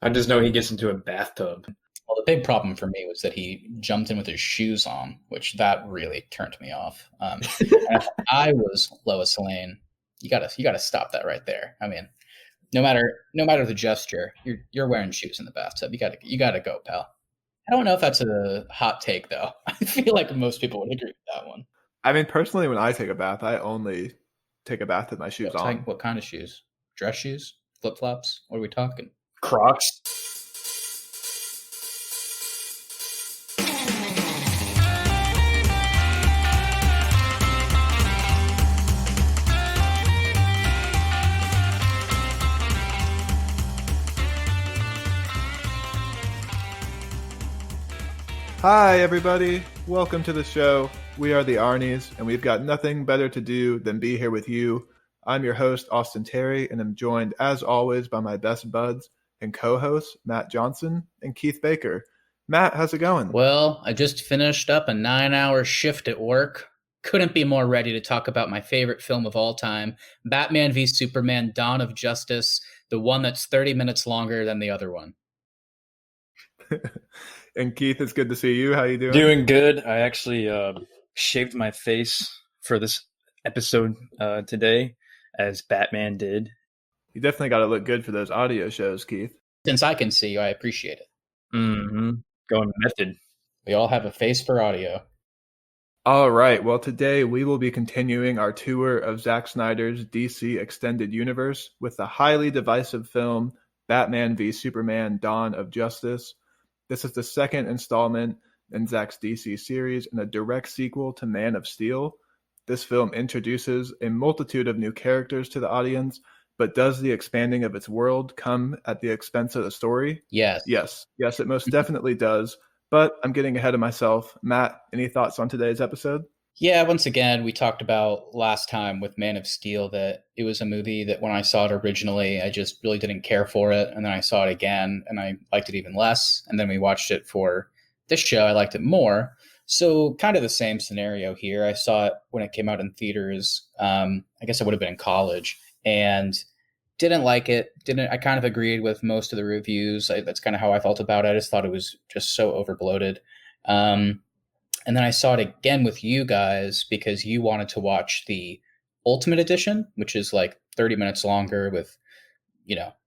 I just know he gets into a bathtub. Well, the big problem for me was that he jumped in with his shoes on, which that really turned me off. And if I was Lois Lane, you gotta stop that right there. I mean, no matter the gesture, you're wearing shoes in the bathtub. You gotta go, pal. I don't know if that's a hot take though. I feel like most people would agree with that one. I mean, personally, when I take a bath, I only take a bath with my shoes on. What kind of shoes? Dress shoes? Flip flops? What are we talking? Crocs. Hi, everybody. Welcome to the show. We are the Arnies, and we've got nothing better to do than be here with you. I'm your host, Austin Terry, and I'm joined, as always, by my best buds and co-hosts, Matt Johnson and Keith Baker. Matt, how's it going? Well, I just finished up a 9-hour shift at work. Couldn't be more ready to talk about my favorite film of all time, Batman v Superman: Dawn of Justice, the one that's 30 minutes longer than the other one. And Keith, it's good to see you. How you doing? Doing good. I actually shaved my face for this episode today, as Batman did. You definitely got to look good for those audio shows, Keith. Since I can see you, I appreciate it. Mm-hmm. Going method. We all have a face for audio. All right. Well, today we will be continuing our tour of Zack Snyder's DC Extended Universe with the highly divisive film Batman v Superman: Dawn of Justice. This is the second installment in Zack's DC series and a direct sequel to Man of Steel. This film introduces a multitude of new characters to the audience, but does the expanding of its world come at the expense of the story? Yes. Yes, it most definitely does. But I'm getting ahead of myself. Matt, any thoughts on today's episode? Yeah, once again, we talked about last time with Man of Steel that it was a movie that when I saw it originally, I just really didn't care for it. And then I saw it again and I liked it even less. And then we watched it for this show. I liked it more. So kind of the same scenario here. I saw it when it came out in theaters. I guess I would have been in college and didn't like it. I kind of agreed with most of the reviews. That's kind of how I felt about it. I just thought it was just so overbloated. And then I saw it again with you guys because you wanted to watch the Ultimate Edition, which is like 30 minutes longer with,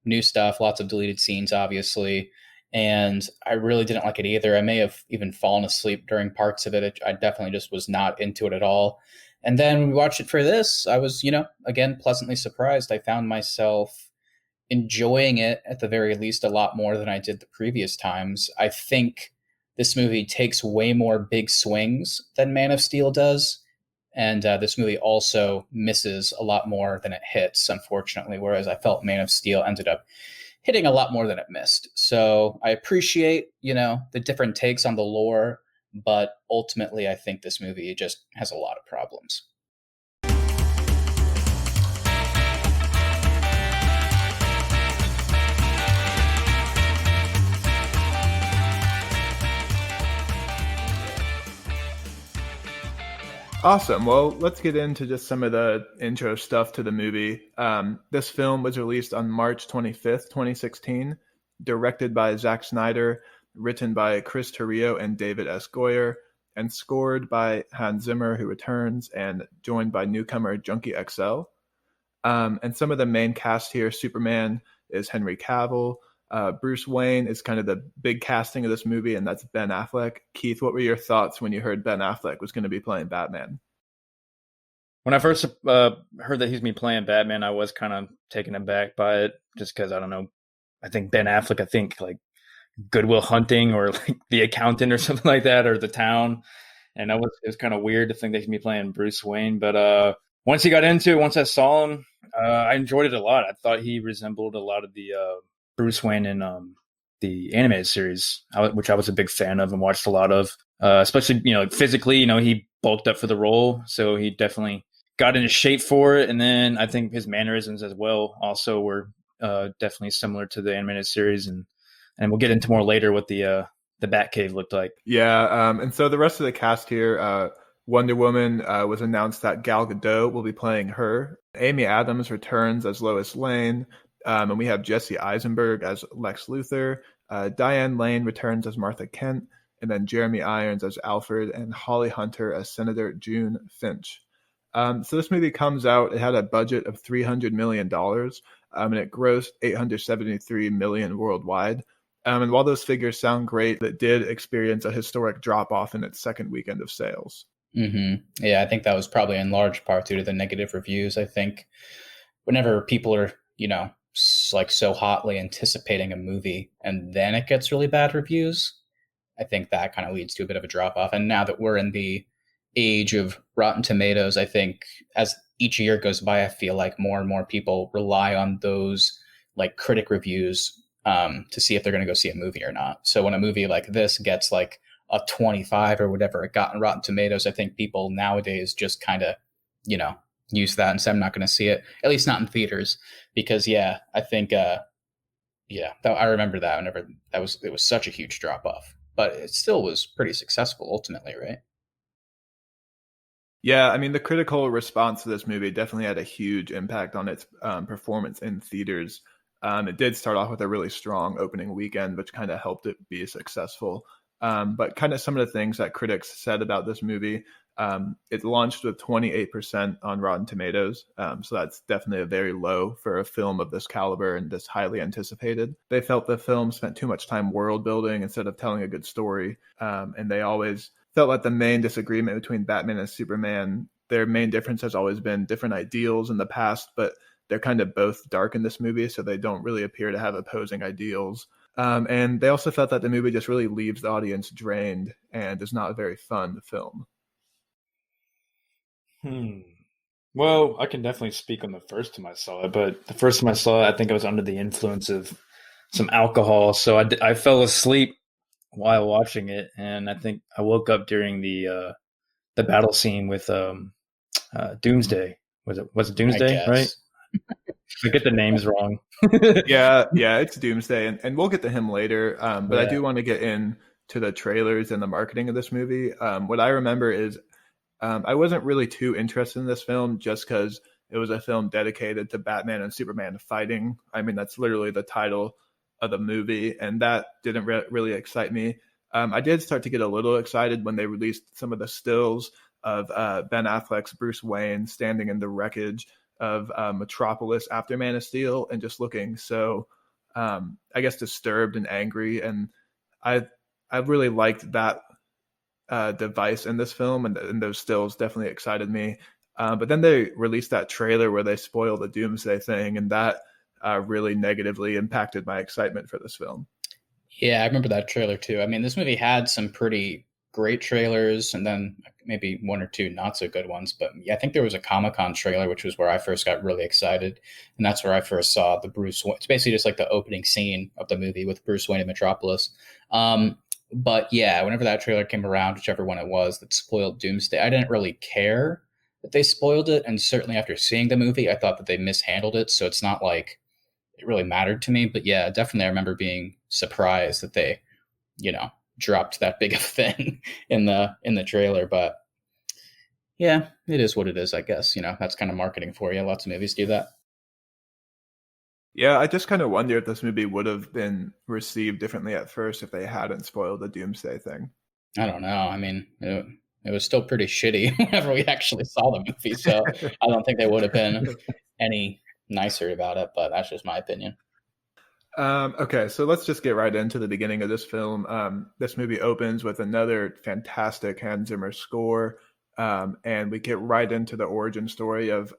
new stuff, lots of deleted scenes, obviously. And I really didn't like it either. I may have even fallen asleep during parts of it. I definitely just was not into it at all. And then when we watched it for this, I was, again, pleasantly surprised. I found myself enjoying it at the very least a lot more than I did the previous times. I think this movie takes way more big swings than Man of Steel does. And this movie also misses a lot more than it hits, unfortunately, whereas I felt Man of Steel ended up hitting a lot more than it missed. So I appreciate, the different takes on the lore, but ultimately I think this movie just has a lot of problems. Awesome. Well, let's get into just some of the intro stuff to the movie. This film was released on March 25th, 2016, directed by Zack Snyder, written by Chris Terrio and David S. Goyer, and scored by Hans Zimmer, who returns, and joined by newcomer Junkie XL. And some of the main cast here, Superman is Henry Cavill. Bruce Wayne is kind of the big casting of this movie, and that's Ben Affleck. Keith, what were your thoughts when you heard Ben Affleck was going to be playing Batman? When I first heard that he's me playing Batman, I was kind of taken aback by it, just because, I don't know, I think Ben Affleck, like Good Will Hunting or like The Accountant or something like that, or The Town. And it was kind of weird to think that he'd be playing Bruce Wayne. But once he got into it, once I saw him, I enjoyed it a lot. I thought he resembled a lot of the Bruce Wayne in the animated series, which I was a big fan of and watched a lot of, especially, physically, he bulked up for the role. So he definitely got into shape for it. And then I think his mannerisms as well also were definitely similar to the animated series. And we'll get into more later what the Batcave looked like. Yeah. And so the rest of the cast here, Wonder Woman was announced that Gal Gadot will be playing her. Amy Adams returns as Lois Lane. And we have Jesse Eisenberg as Lex Luthor. Diane Lane returns as Martha Kent, and then Jeremy Irons as Alfred, and Holly Hunter as Senator June Finch. So this movie comes out, it had a budget of $300 million, and it grossed $873 million worldwide. And while those figures sound great, it did experience a historic drop-off in its second weekend of sales. Mm-hmm. Yeah, I think that was probably in large part due to the negative reviews. I think whenever people are, like so hotly anticipating a movie and then it gets really bad reviews, I think that kind of leads to a bit of a drop-off. And now that we're in the age of Rotten Tomatoes, I think as each year goes by, I feel like more and more people rely on those like critic reviews to see if they're going to go see a movie or not. So when a movie like this gets like a 25 or whatever it got in Rotten Tomatoes, I think people nowadays just kind of, use that and say, I'm not going to see it, at least not in theaters. Because, I think, I remember that whenever it was such a huge drop off, but it still was pretty successful ultimately, right? Yeah, I mean, the critical response to this movie definitely had a huge impact on its performance in theaters. It did start off with a really strong opening weekend, which kind of helped it be successful. But kind of some of the things that critics said about this movie, it launched with 28% on Rotten Tomatoes. So that's definitely a very low for a film of this caliber and this highly anticipated. They felt the film spent too much time world building instead of telling a good story. And they always felt like the main disagreement between Batman and Superman, their main difference has always been different ideals in the past, but they're kind of both dark in this movie, so they don't really appear to have opposing ideals. And they also felt that the movie just really leaves the audience drained and is not a very fun film. Well, I can definitely speak on the first time I saw it, but the first time I saw it, I think I was under the influence of some alcohol, so I fell asleep while watching it, and I think I woke up during the battle scene with Doomsday. Was it Doomsday, right? I get the names wrong. yeah, it's Doomsday, and we'll get to him later. But I do want to get into the trailers and the marketing of this movie. What I remember is I wasn't really too interested in this film just because it was a film dedicated to Batman and Superman fighting. I mean, that's literally the title of the movie, and that didn't really excite me. I did start to get a little excited when they released some of the stills of Ben Affleck's Bruce Wayne standing in the wreckage of Metropolis after Man of Steel and just looking so, I guess, disturbed and angry. And I really liked that device in this film, and those stills definitely excited me. But then they released that trailer where they spoiled the Doomsday thing, and that really negatively impacted my excitement for this film. Yeah, I remember that trailer too. I mean, this movie had some pretty great trailers and then maybe one or two not so good ones. But yeah, I think there was a Comic-Con trailer, which was where I first got really excited. And that's where I first saw the Bruce Wayne. It's basically just like the opening scene of the movie with Bruce Wayne in Metropolis. But yeah, whenever that trailer came around, whichever one it was that spoiled Doomsday, I didn't really care that they spoiled it. And certainly after seeing the movie, I thought that they mishandled it. So it's not like it really mattered to me. But yeah, definitely I remember being surprised that they, dropped that big of a thing in the trailer. But yeah, it is what it is, I guess. That's kind of marketing for you. Lots of movies do that. Yeah, I just kind of wonder if this movie would have been received differently at first if they hadn't spoiled the Doomsday thing. I don't know. I mean, it was still pretty shitty whenever we actually saw the movie, so I don't think they would have been any nicer about it, but that's just my opinion. Okay, so let's just get right into the beginning of this film. This movie opens with another fantastic Hans Zimmer score, and we get right into the origin story of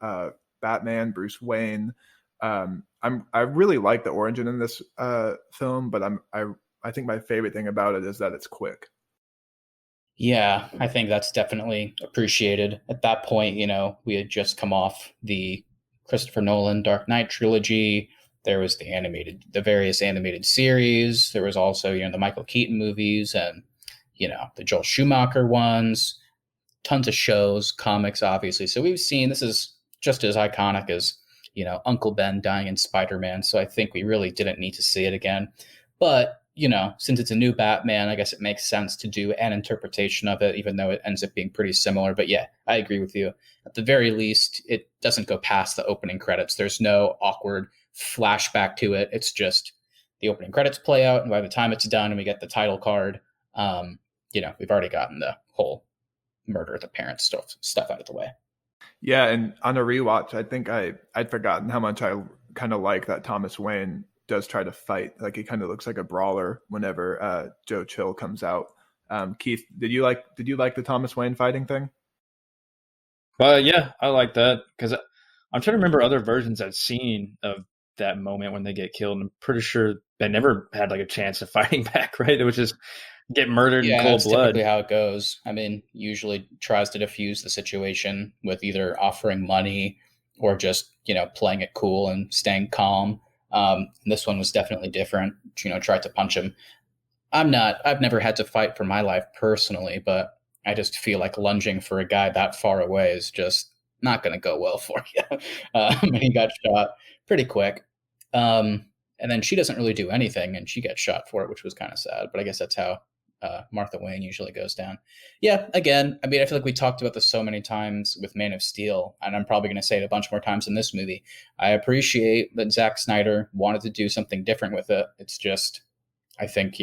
Batman, Bruce Wayne. I really like the origin in this film, but I think my favorite thing about it is that it's quick. Yeah, I think that's definitely appreciated. At that point, we had just come off the Christopher Nolan Dark Knight trilogy. There was the various animated series. There was also, the Michael Keaton movies and, the Joel Schumacher ones, tons of shows, comics, obviously. So we've seen, this is just as iconic as, Uncle Ben dying in Spider-Man. So I think we really didn't need to see it again. But, since it's a new Batman, I guess it makes sense to do an interpretation of it, even though it ends up being pretty similar. But yeah, I agree with you. At the very least, it doesn't go past the opening credits. There's no awkward flashback to it. It's just the opening credits play out, and by the time it's done and we get the title card, we've already gotten the whole murder of the parents stuff out of the way. Yeah, and on a rewatch, I think I'd forgotten how much I kind of like that Thomas Wayne does try to fight. Like, he kind of looks like a brawler whenever Joe Chill comes out. Keith, did you like the Thomas Wayne fighting thing? Yeah, I like that because I'm trying to remember other versions I've seen of that moment when they get killed. And I'm pretty sure they never had like a chance of fighting back, right? It was just get murdered in cold that's blood. Typically how it goes. I mean, usually tries to diffuse the situation with either offering money or just, playing it cool and staying calm. This one was definitely different. Tried to punch him. I've never had to fight for my life personally, but I just feel like lunging for a guy that far away is just not going to go well for you. He got shot pretty quick. And then she doesn't really do anything and she gets shot for it, which was kind of sad, but I guess that's how Martha Wayne usually goes down. Yeah, again, I mean, I feel like we talked about this so many times with Man of Steel, and I'm probably going to say it a bunch more times in this movie. I appreciate that Zack Snyder wanted to do something different with it. It's just, I think,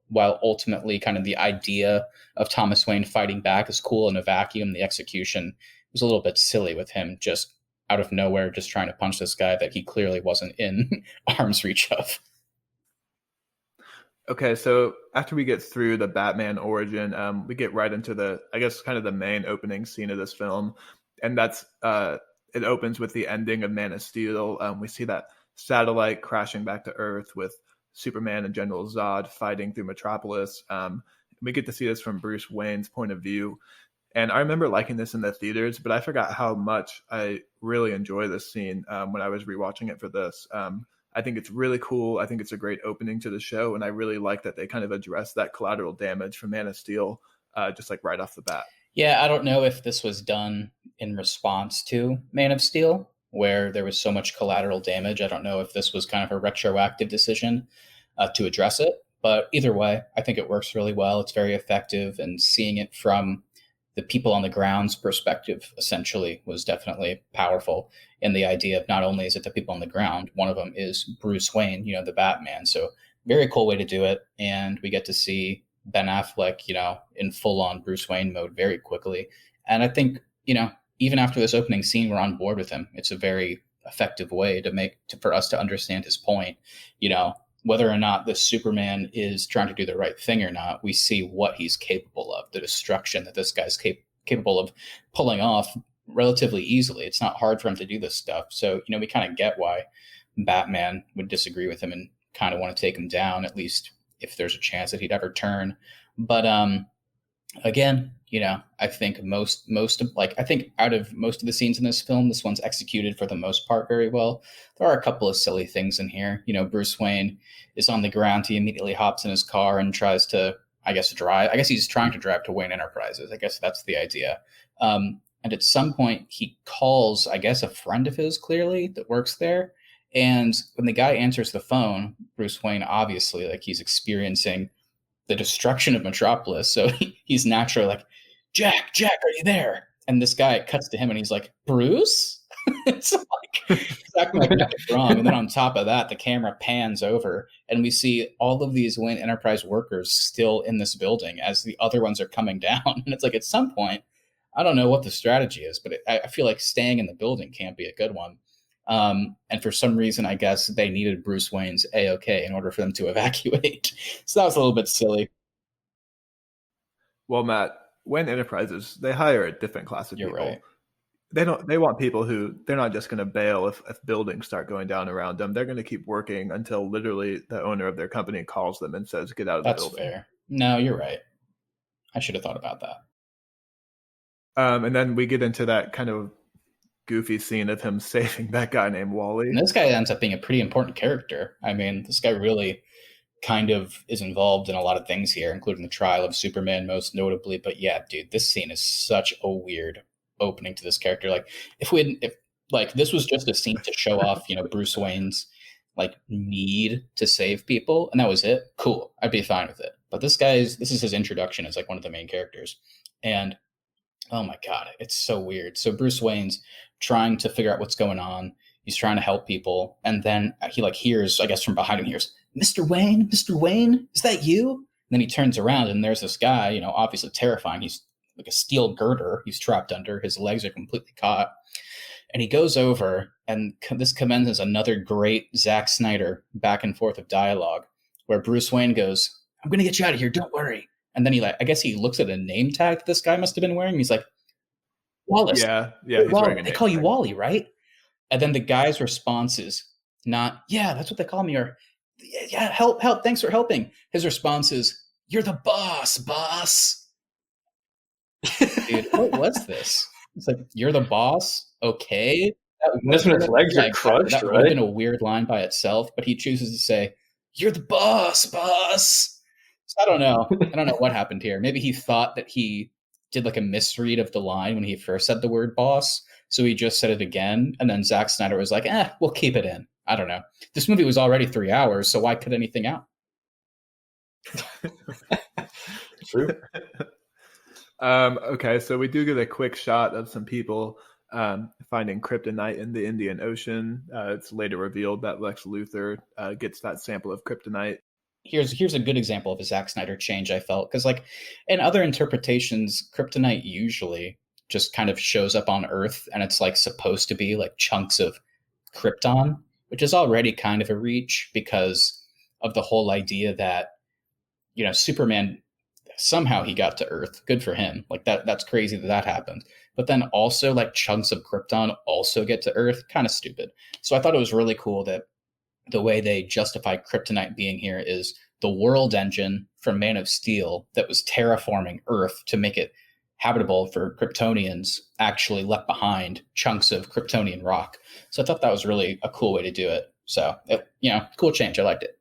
while ultimately kind of the idea of Thomas Wayne fighting back is cool in a vacuum, the execution was a little bit silly with him just out of nowhere, just trying to punch this guy that he clearly wasn't in arm's reach of. Okay, so after we get through the Batman origin, we get right into kind of the main opening scene of this film, and that's it opens with the ending of Man of Steel. We see that satellite crashing back to Earth with Superman and General Zod fighting through Metropolis. We get to see this from Bruce Wayne's point of view, and I remember liking this in the theaters, but I forgot how much I really enjoy this scene when I was rewatching it for this. I think it's really cool. I think it's a great opening to the show, and I really like that they kind of address that collateral damage from Man of Steel, just like right off the bat. Yeah, I don't know if this was done in response to Man of Steel, where there was so much collateral damage. I don't know if this was kind of a retroactive decision to address it, but either way, I think it works really well. It's very effective, and seeing it from the people on the ground's perspective essentially was definitely powerful in the idea of not only is it the people on the ground, one of them is Bruce Wayne, the Batman. So very cool way to do it. And we get to see Ben Affleck, in full on Bruce Wayne mode very quickly. And I think, even after this opening scene, we're on board with him. It's a very effective way for us to understand his point. Whether or not the Superman is trying to do the right thing or not, we see what he's capable of, the destruction that this guy's capable of pulling off relatively easily. It's not hard for him to do this stuff. So, we kind of get why Batman would disagree with him and kind of want to take him down, at least if there's a chance that he'd ever turn. But again, I think I think out of most of the scenes in this film, this one's executed for the most part very well. There are a couple of silly things in here. Bruce Wayne is on the ground. He immediately hops in his car and tries to, drive. I guess he's trying to drive to Wayne Enterprises. I guess that's the idea. And at some point he calls, I guess, a friend of his clearly that works there. And when the guy answers the phone, Bruce Wayne, obviously, like, he's experiencing the destruction of Metropolis. So he's naturally like, Jack, are you there? And this guy cuts to him and he's like, Bruce? It's like, exactly like nothing's wrong. And then on top of that, the camera pans over and we see all of these Wayne Enterprise workers still in this building as the other ones are coming down. And it's like, at some point, I don't know what the strategy is, but I feel like staying in the building can't be a good one. And for some reason, I guess they needed Bruce Wayne's A-OK in order for them to evacuate. So that was a little bit silly. Well, Matt, Wayne Enterprises, they hire a different class of You're people. Right. They want people who, they're not just going to bail if buildings start going down around them. They're going to keep working until literally the owner of their company calls them and says, get out of the building. That's fair. No, you're right. I should have thought about that. And then we get into that kind of goofy scene of him saving that guy named Wally. And this guy ends up being a pretty important character. I mean, this guy really kind of is involved in a lot of things here, including the trial of Superman, most notably. But yeah, dude, this scene is such a weird opening to this character. Like, if this was just a scene to show off, Bruce Wayne's need to save people, and that was it, cool, I'd be fine with it. But this is his introduction as one of the main characters, and oh my god, it's so weird. So Bruce Wayne's trying to figure out what's going on. He's trying to help people, and then he like hears, I guess from behind him, he hears, Mr. Wayne, is that you? And then he turns around, and there's this guy, you know, obviously terrifying. He's like a steel girder. He's trapped under. His legs are completely caught. And he goes over, and this commences another great Zack Snyder back and forth of dialogue, where Bruce Wayne goes, "I'm going to get you out of here. Don't worry." And then he like, I guess he looks at a name tag that this guy must have been wearing. He's like, "Wallace." Yeah. He's Wally. They call you Wally, right? And then the guy's response is not, "Yeah, that's what they call me," or "Yeah, help, thanks for helping." His response is, "You're the boss." Dude, what was this? It's like, "You're the boss?" Okay. This when his legs are crushed, that would have been a weird line by itself, but he chooses to say, "You're the boss." So I don't know. I don't know what happened here. Maybe he thought that he did like a misread of the line when he first said the word boss. So he just said it again. And then Zack Snyder was like, we'll keep it in. I don't know. This movie was already 3 hours, so why cut anything out? True. Okay, so we do get a quick shot of some people finding kryptonite in the Indian Ocean. It's later revealed that Lex Luthor gets that sample of kryptonite. Here's a good example of a Zack Snyder change, I felt, because like in other interpretations, kryptonite usually just kind of shows up on Earth, and it's like supposed to be like chunks of Krypton, which is already kind of a reach because of the whole idea that, you know, Superman somehow he got to Earth. Good for him. Like that's crazy that happened. But then also like chunks of Krypton also get to Earth. Kind of stupid. So I thought it was really cool that the way they justify kryptonite being here is the world engine from Man of Steel that was terraforming Earth to make it habitable for Kryptonians actually left behind chunks of Kryptonian rock. So I thought that was really a cool way to do it. So, cool change. I liked it.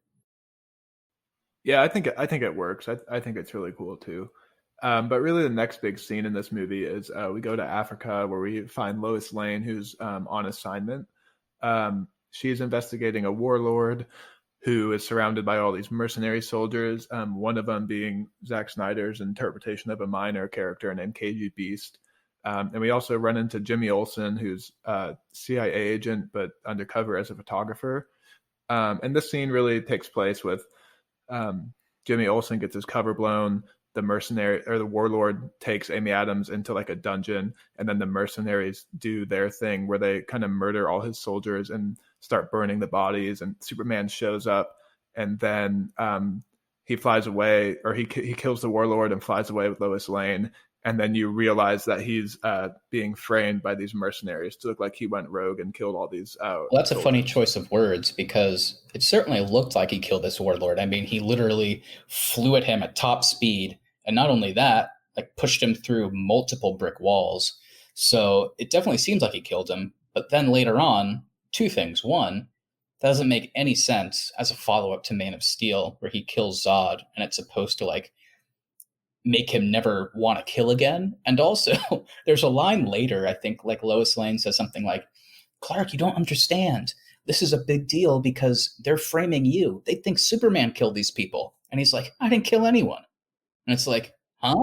Yeah, I think it works. I think it's really cool too. But really, the next big scene in this movie is we go to Africa where we find Lois Lane, who's on assignment. She's investigating a warlord who is surrounded by all these mercenary soldiers, one of them being Zack Snyder's interpretation of a minor character named KG Beast. And we also run into Jimmy Olsen, who's a CIA agent, but undercover as a photographer. And this scene really takes place with Jimmy Olsen gets his cover blown. The mercenary or the warlord takes Amy Adams into like a dungeon, and then the mercenaries do their thing where they kind of murder all his soldiers and start burning the bodies. And Superman shows up, and then he flies away, or he kills the warlord and flies away with Lois Lane. And then you realize that he's being framed by these mercenaries to look like he went rogue and killed all these. Well, that's soldiers. A funny choice of words, because it certainly looked like he killed this warlord. I mean, he literally flew at him at top speed. And not only that, like pushed him through multiple brick walls. So it definitely seems like he killed him. But then later on, two things. One, that doesn't make any sense as a follow-up to Man of Steel, where he kills Zod, and it's supposed to like make him never want to kill again. And also, there's a line later, I think, like Lois Lane says something like, "Clark, you don't understand. This is a big deal because they're framing you. They think Superman killed these people." And he's like, "I didn't kill anyone." And it's like, huh?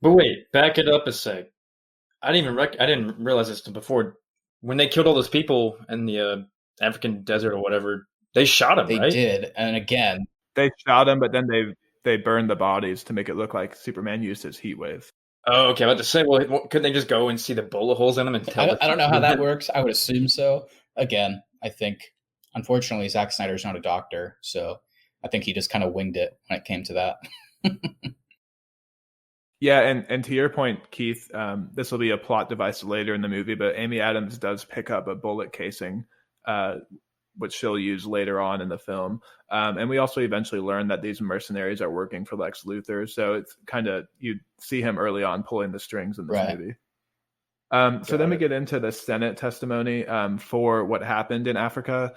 But wait, back it up a sec. I didn't realize this before. When they killed all those people in the African desert or whatever, they shot him, right? They did. And again, they shot him, but then they burned the bodies to make it look like Superman used his heat wave. Oh, okay. I was about to say, well, couldn't they just go and see the bullet holes in them and tell? I don't know how that works. I would assume so. Again, I think, unfortunately, Zack Snyder's not a doctor, so I think he just kind of winged it when it came to that. Yeah, and to your point, Keith, this will be a plot device later in the movie, but Amy Adams does pick up a bullet casing, which she'll use later on in the film. And we also eventually learn that these mercenaries are working for Lex Luthor, so it's kind of, you see him early on pulling the strings in this movie. So then we get into the Senate testimony for what happened in Africa.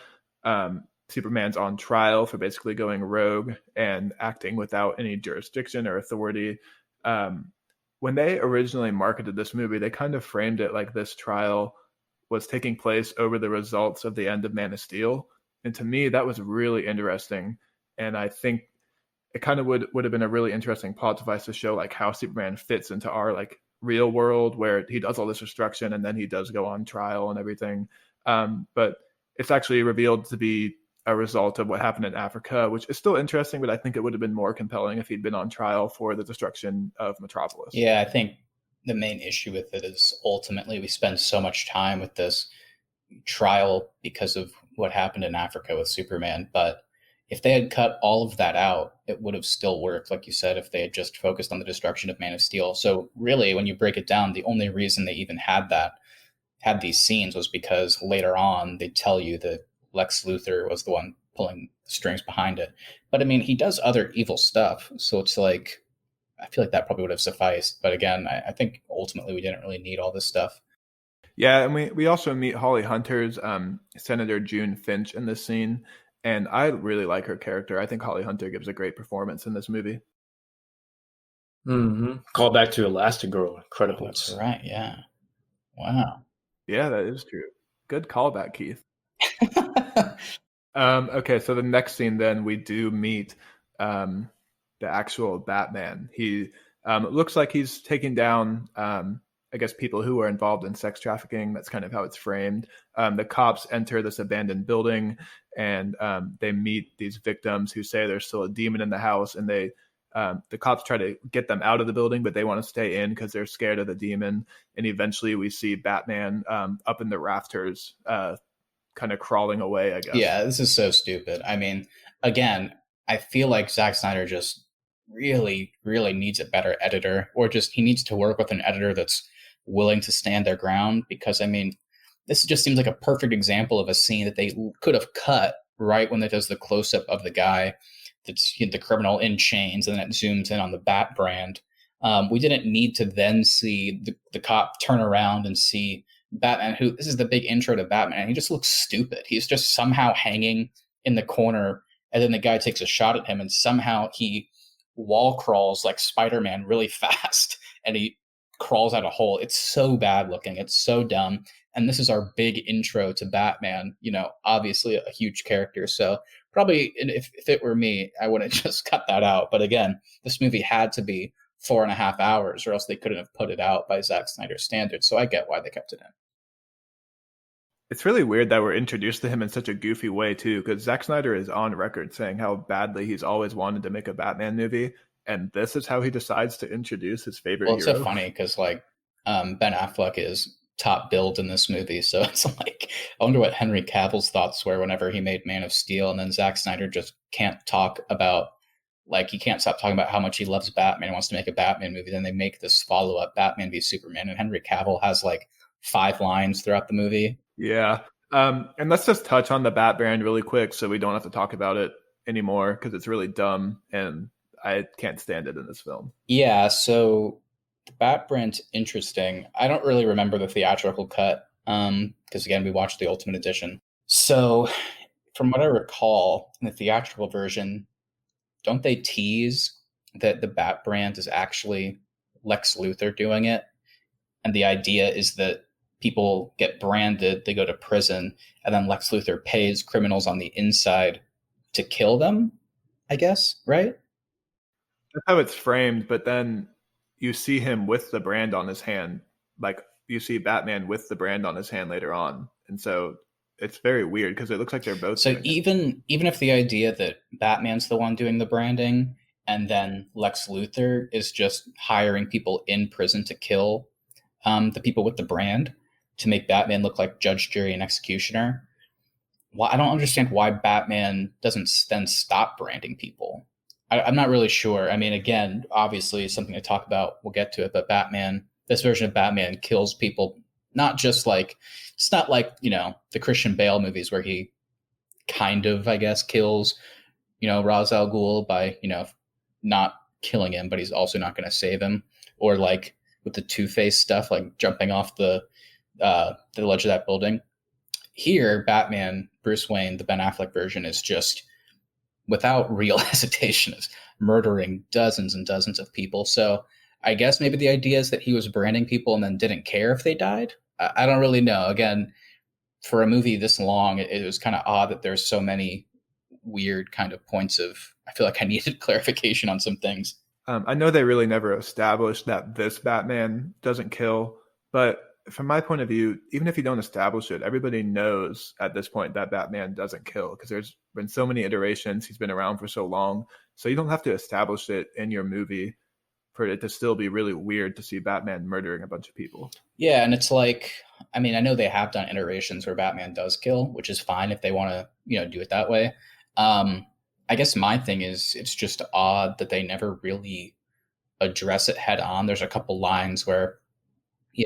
Superman's on trial for basically going rogue and acting without any jurisdiction or authority. When they originally marketed this movie, they kind of framed it like this trial was taking place over the results of the end of Man of Steel. And to me, that was really interesting. And I think it kind of would have been a really interesting plot device to show like how Superman fits into our like real world where he does all this destruction and then he does go on trial and everything. But it's actually revealed to be a result of what happened in Africa, which is still interesting, but I think it would have been more compelling if he'd been on trial for the destruction of Metropolis. Yeah, I think the main issue with it is ultimately we spend so much time with this trial because of what happened in Africa with Superman. But if they had cut all of that out, it would have still worked, like you said, if they had just focused on the destruction of Man of Steel. So really, when you break it down, the only reason they even had these scenes was because later on they tell you that Lex Luthor was the one pulling the strings behind it. But I mean, he does other evil stuff. So it's like, I feel like that probably would have sufficed. But again, I think ultimately we didn't really need all this stuff. Yeah, and we also meet Holly Hunter's Senator June Finch in this scene, and I really like her character. I think Holly Hunter gives a great performance in this movie. Mm-hmm. Call back to Elastigirl. Incredible. That's right, yeah. Wow. Yeah, that is true. Good callback, Keith. Okay, so the next scene then we do meet the actual Batman. He looks like he's taking down, I guess, people who are involved in sex trafficking. That's kind of how it's framed. The cops enter this abandoned building, and they meet these victims who say there's still a demon in the house, and the cops try to get them out of the building, but they want to stay in because they're scared of the demon. And eventually we see Batman up in the rafters, kind of crawling away, I guess. Yeah, this is so stupid. I mean, again, I feel like Zack Snyder just really, really needs a better editor, or just he needs to work with an editor that's willing to stand their ground. Because, I mean, this just seems like a perfect example of a scene that they could have cut right when it does the close-up of the guy that's the criminal in chains, and then it zooms in on the Bat brand. We didn't need to then see the cop turn around and see Batman, who this is the big intro to Batman, and he just looks stupid. He's just somehow hanging in the corner, and then the guy takes a shot at him, and somehow he wall crawls like Spider-Man really fast, and he crawls out a hole. It's so bad looking. It's so dumb. And this is our big intro to Batman, obviously a huge character. So probably if it were me, I wouldn't just cut that out. But again, this movie had to be 4.5 hours, or else they couldn't have put it out by Zack Snyder's standards. So I get why they kept it in. It's really weird that we're introduced to him in such a goofy way, too, because Zack Snyder is on record saying how badly he's always wanted to make a Batman movie. And this is how he decides to introduce his favorite hero. It's so funny because, Ben Affleck is top billed in this movie. So it's like, I wonder what Henry Cavill's thoughts were whenever he made Man of Steel. And then Zack Snyder just can't talk about, he can't stop talking about how much he loves Batman and wants to make a Batman movie. Then they make this follow-up, Batman v Superman. And Henry Cavill has 5 lines throughout the movie. Yeah. And let's just touch on the Bat brand really quick so we don't have to talk about it anymore, because it's really dumb and I can't stand it in this film. Yeah, so the Bat brand's interesting. I don't really remember the theatrical cut because, again, we watched the Ultimate Edition. So from what I recall, in the theatrical version, don't they tease that the Bat brand is actually Lex Luthor doing it? And the idea is that people get branded, they go to prison, and then Lex Luthor pays criminals on the inside to kill them, I guess, right? That's how it's framed, but then you see him with the brand on his hand. You see Batman with the brand on his hand later on. And so it's very weird because it looks like they're both. So even if the idea that Batman's the one doing the branding and then Lex Luthor is just hiring people in prison to kill the people with the brand to make Batman look like judge, jury, and executioner, I don't understand why Batman doesn't then stop branding people. I'm not really sure. I mean, again, obviously something to talk about. We'll get to it. But this version of Batman kills people, not just it's not like, the Christian Bale movies where he kind of, I guess, kills, Ra's al Ghul by, not killing him, but he's also not going to save him. Or with the Two-Face stuff, jumping off the ledge of that building. Here, Batman, Bruce Wayne, the Ben Affleck version, is just, without real hesitation, is murdering dozens and dozens of people. So I guess maybe the idea is that he was branding people and then didn't care if they died. I don't really know. Again, for a movie this long, it was kind of odd that there's so many weird kind of points of, I feel like I needed clarification on some things. I know they really never established that this Batman doesn't kill, but from my point of view, even if you don't establish it, everybody knows at this point that Batman doesn't kill because there's been so many iterations. He's been around for so long. So you don't have to establish it in your movie for it to still be really weird to see Batman murdering a bunch of people. Yeah, and it's like, I mean, I know they have done iterations where Batman does kill, which is fine if they want to, do it that way. I guess my thing is it's just odd that they never really address it head on. There's a couple lines where,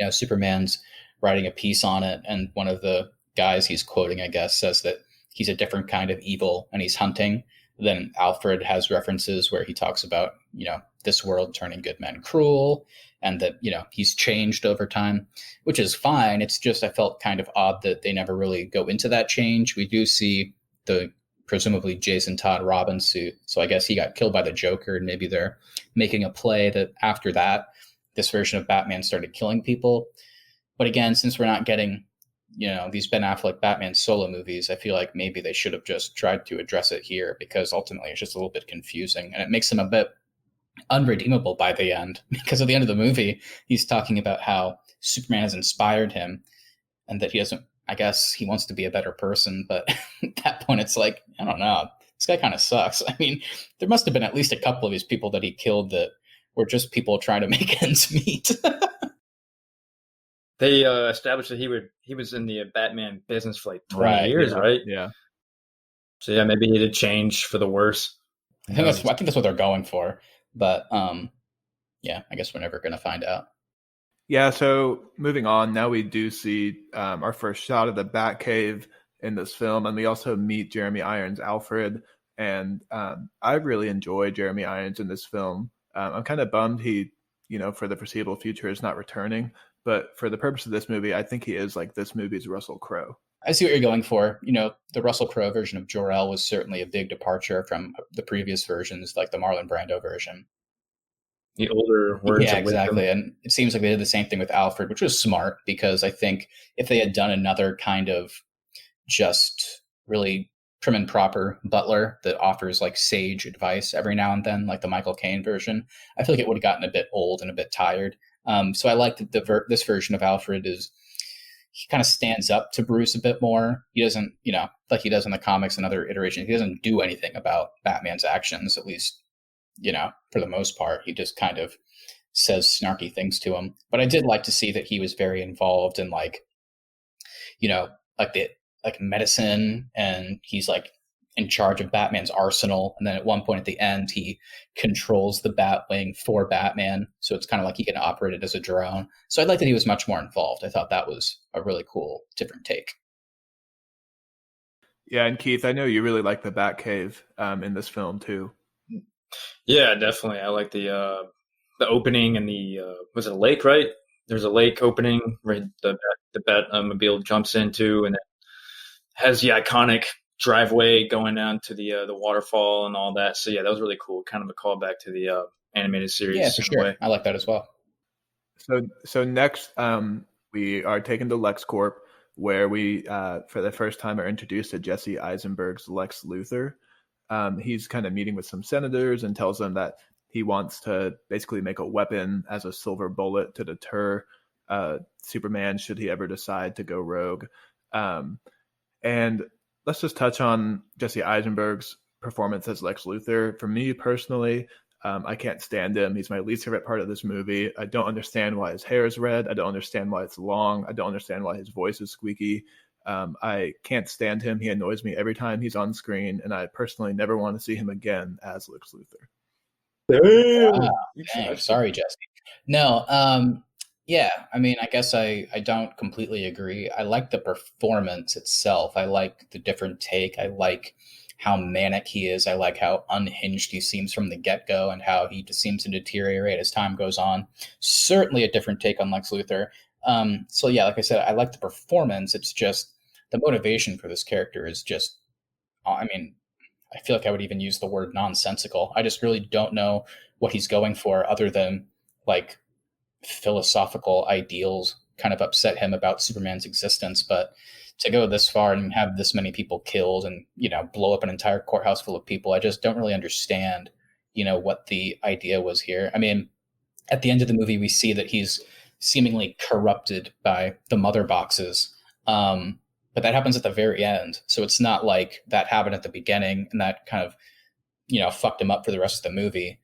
Superman's writing a piece on it, and one of the guys he's quoting, I guess, says that he's a different kind of evil and he's hunting. Then Alfred has references where he talks about, this world turning good men cruel, and that, he's changed over time, which is fine. It's just I felt kind of odd that they never really go into that change. We do see the presumably Jason Todd Robin suit. So I guess he got killed by the Joker, and maybe they're making a play that after that, this version of Batman started killing people. But again, since we're not getting, these Ben Affleck Batman solo movies, I feel like maybe they should have just tried to address it here, because ultimately it's just a little bit confusing, and it makes him a bit unredeemable by the end, because at the end of the movie, he's talking about how Superman has inspired him and that he doesn't, I guess he wants to be a better person. But at that point, it's like, I don't know, this guy kind of sucks. I mean, there must have been at least a couple of these people that he killed that were just people trying to make ends meet. They established that he was in the Batman business for like 20 years, right? Yeah. So yeah, maybe he did change for the worse. I think that's what they're going for. But yeah, I guess we're never going to find out. Yeah, so moving on, now we do see our first shot of the Batcave in this film, and we also meet Jeremy Irons' Alfred, and I really enjoy Jeremy Irons in this film. I'm kind of bummed he, for the foreseeable future is not returning, but for the purpose of this movie, I think he is like this movie's Russell Crowe. I see what you're going for. The Russell Crowe version of Jor-El was certainly a big departure from the previous versions, like the Marlon Brando version. The older words. Yeah, exactly. And it seems like they did the same thing with Alfred, which was smart, because I think if they had done another kind of just really prim and proper butler that offers like sage advice every now and then, like the Michael Caine version, I feel like it would have gotten a bit old and a bit tired. So I like that this version of Alfred he kind of stands up to Bruce a bit more. He doesn't, like he does in the comics and other iterations, he doesn't do anything about Batman's actions, at least, for the most part. He just kind of says snarky things to him. But I did like to see that he was very involved in like medicine, and he's like in charge of Batman's arsenal. And then at one point at the end, he controls the Batwing for Batman. So it's kind of like he can operate it as a drone. So I like that he was much more involved. I thought that was a really cool, different take. Yeah, and Keith, I know you really like the Batcave in this film too. Yeah, definitely. I like the opening and the was it a lake, right? There's a lake opening where the Batmobile jumps into, and it has the iconic driveway going down to the waterfall and all that. So yeah, that was really cool. Kind of a callback to the animated series. Yeah, for sure. I like that as well. So next, we are taken to LexCorp, where we for the first time are introduced to Jesse Eisenberg's Lex Luthor. He's kind of meeting with some senators and tells them that he wants to basically make a weapon as a silver bullet to deter Superman should he ever decide to go rogue. And let's just touch on Jesse Eisenberg's performance as Lex Luthor. For me personally, I can't stand him. He's my least favorite part of this movie. I don't understand why his hair is red. I don't understand why it's long. I don't understand why his voice is squeaky. I can't stand him. He annoys me every time he's on screen, and I personally never want to see him again as Lex Luthor. Dang, sorry, Jesse. No, yeah, I mean, I guess I don't completely agree. I like the performance itself. I like the different take. I like how manic he is. I like how unhinged he seems from the get-go, and how he just seems to deteriorate as time goes on. Certainly a different take on Lex Luthor. So yeah, like I said, I like the performance. It's just the motivation for this character is just, I mean, I feel like I would even use the word nonsensical. I just really don't know what he's going for, other than like philosophical ideals kind of upset him about Superman's existence. But to go this far and have this many people killed and, blow up an entire courthouse full of people, I just don't really understand, what the idea was here. I mean, at the end of the movie, we see that he's seemingly corrupted by the mother boxes. But that happens at the very end. So it's not like that happened at the beginning and that kind of, fucked him up for the rest of the movie.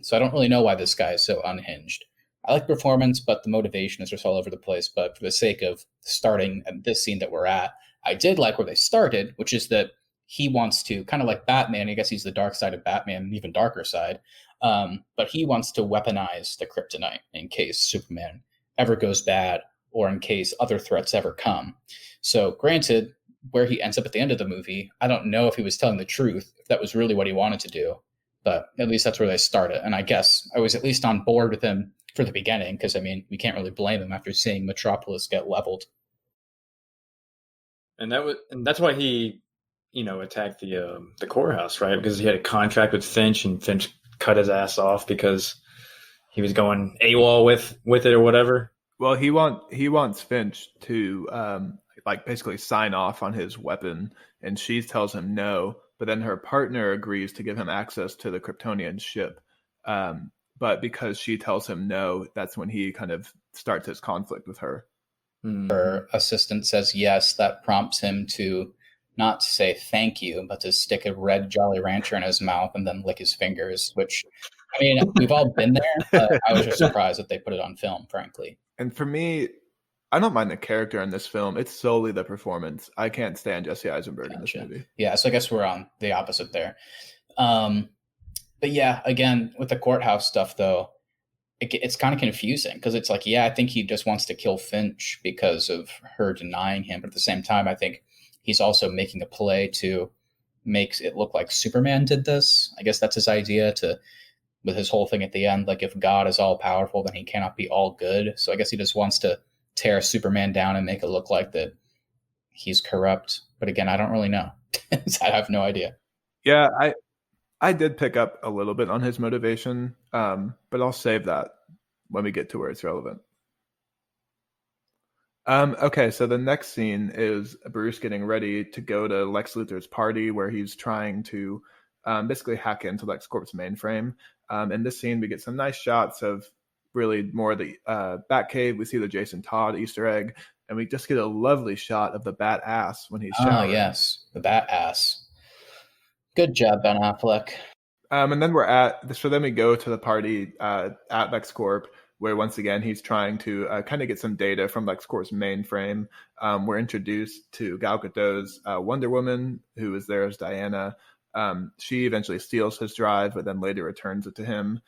So I don't really know why this guy is so unhinged. I like the performance, but the motivation is just all over the place. But for the sake of starting at this scene that we're at, I did like where they started, which is that he wants to, kind of like Batman, I guess he's the dark side of Batman, an even darker side, but he wants to weaponize the kryptonite in case Superman ever goes bad or in case other threats ever come. So granted, where he ends up at the end of the movie, I don't know if he was telling the truth, if that was really what he wanted to do, but at least that's where they started. And I guess I was at least on board with him for the beginning, because I mean, we can't really blame him after seeing Metropolis get leveled. And that's why he, attacked the courthouse, right? Because he had a contract with Finch, and Finch cut his ass off because he was going AWOL with it or whatever. Well, he wants Finch to basically sign off on his weapon, and she tells him no. But then her partner agrees to give him access to the Kryptonian ship. But because she tells him no, that's when he kind of starts his conflict with her. Her assistant says yes. That prompts him to not say thank you, but to stick a red Jolly Rancher in his mouth and then lick his fingers, which, I mean, we've all been there, but I was just surprised that they put it on film, frankly. And for me, I don't mind the character in this film. It's solely the performance. I can't stand Jesse Eisenberg in this movie. Yeah, so I guess we're on the opposite there. But yeah, again, with the courthouse stuff, though, it's kind of confusing because it's like, yeah, I think he just wants to kill Finch because of her denying him. But at the same time, I think he's also making a play to make it look like Superman did this. I guess that's his idea with his whole thing at the end. Like, if God is all powerful, then he cannot be all good. So I guess he just wants to tear Superman down and make it look like that he's corrupt. But again, I don't really know. I have no idea. Yeah, I did pick up a little bit on his motivation, but I'll save that when we get to where it's relevant. Okay, so the next scene is Bruce getting ready to go to Lex Luthor's party where he's trying to basically hack into LexCorp's mainframe. In this scene, we get some nice shots of really more of the Batcave. We see the Jason Todd Easter egg, and we just get a lovely shot of the bat ass when he's showering. Oh, yes, the bat ass. Good job, Ben Affleck. And then then we go to the party at LexCorp, where once again he's trying to kind of get some data from LexCorp's mainframe. We're introduced to Gal Gadot's Wonder Woman, who is there as Diana. She eventually steals his drive, but then later returns it to him.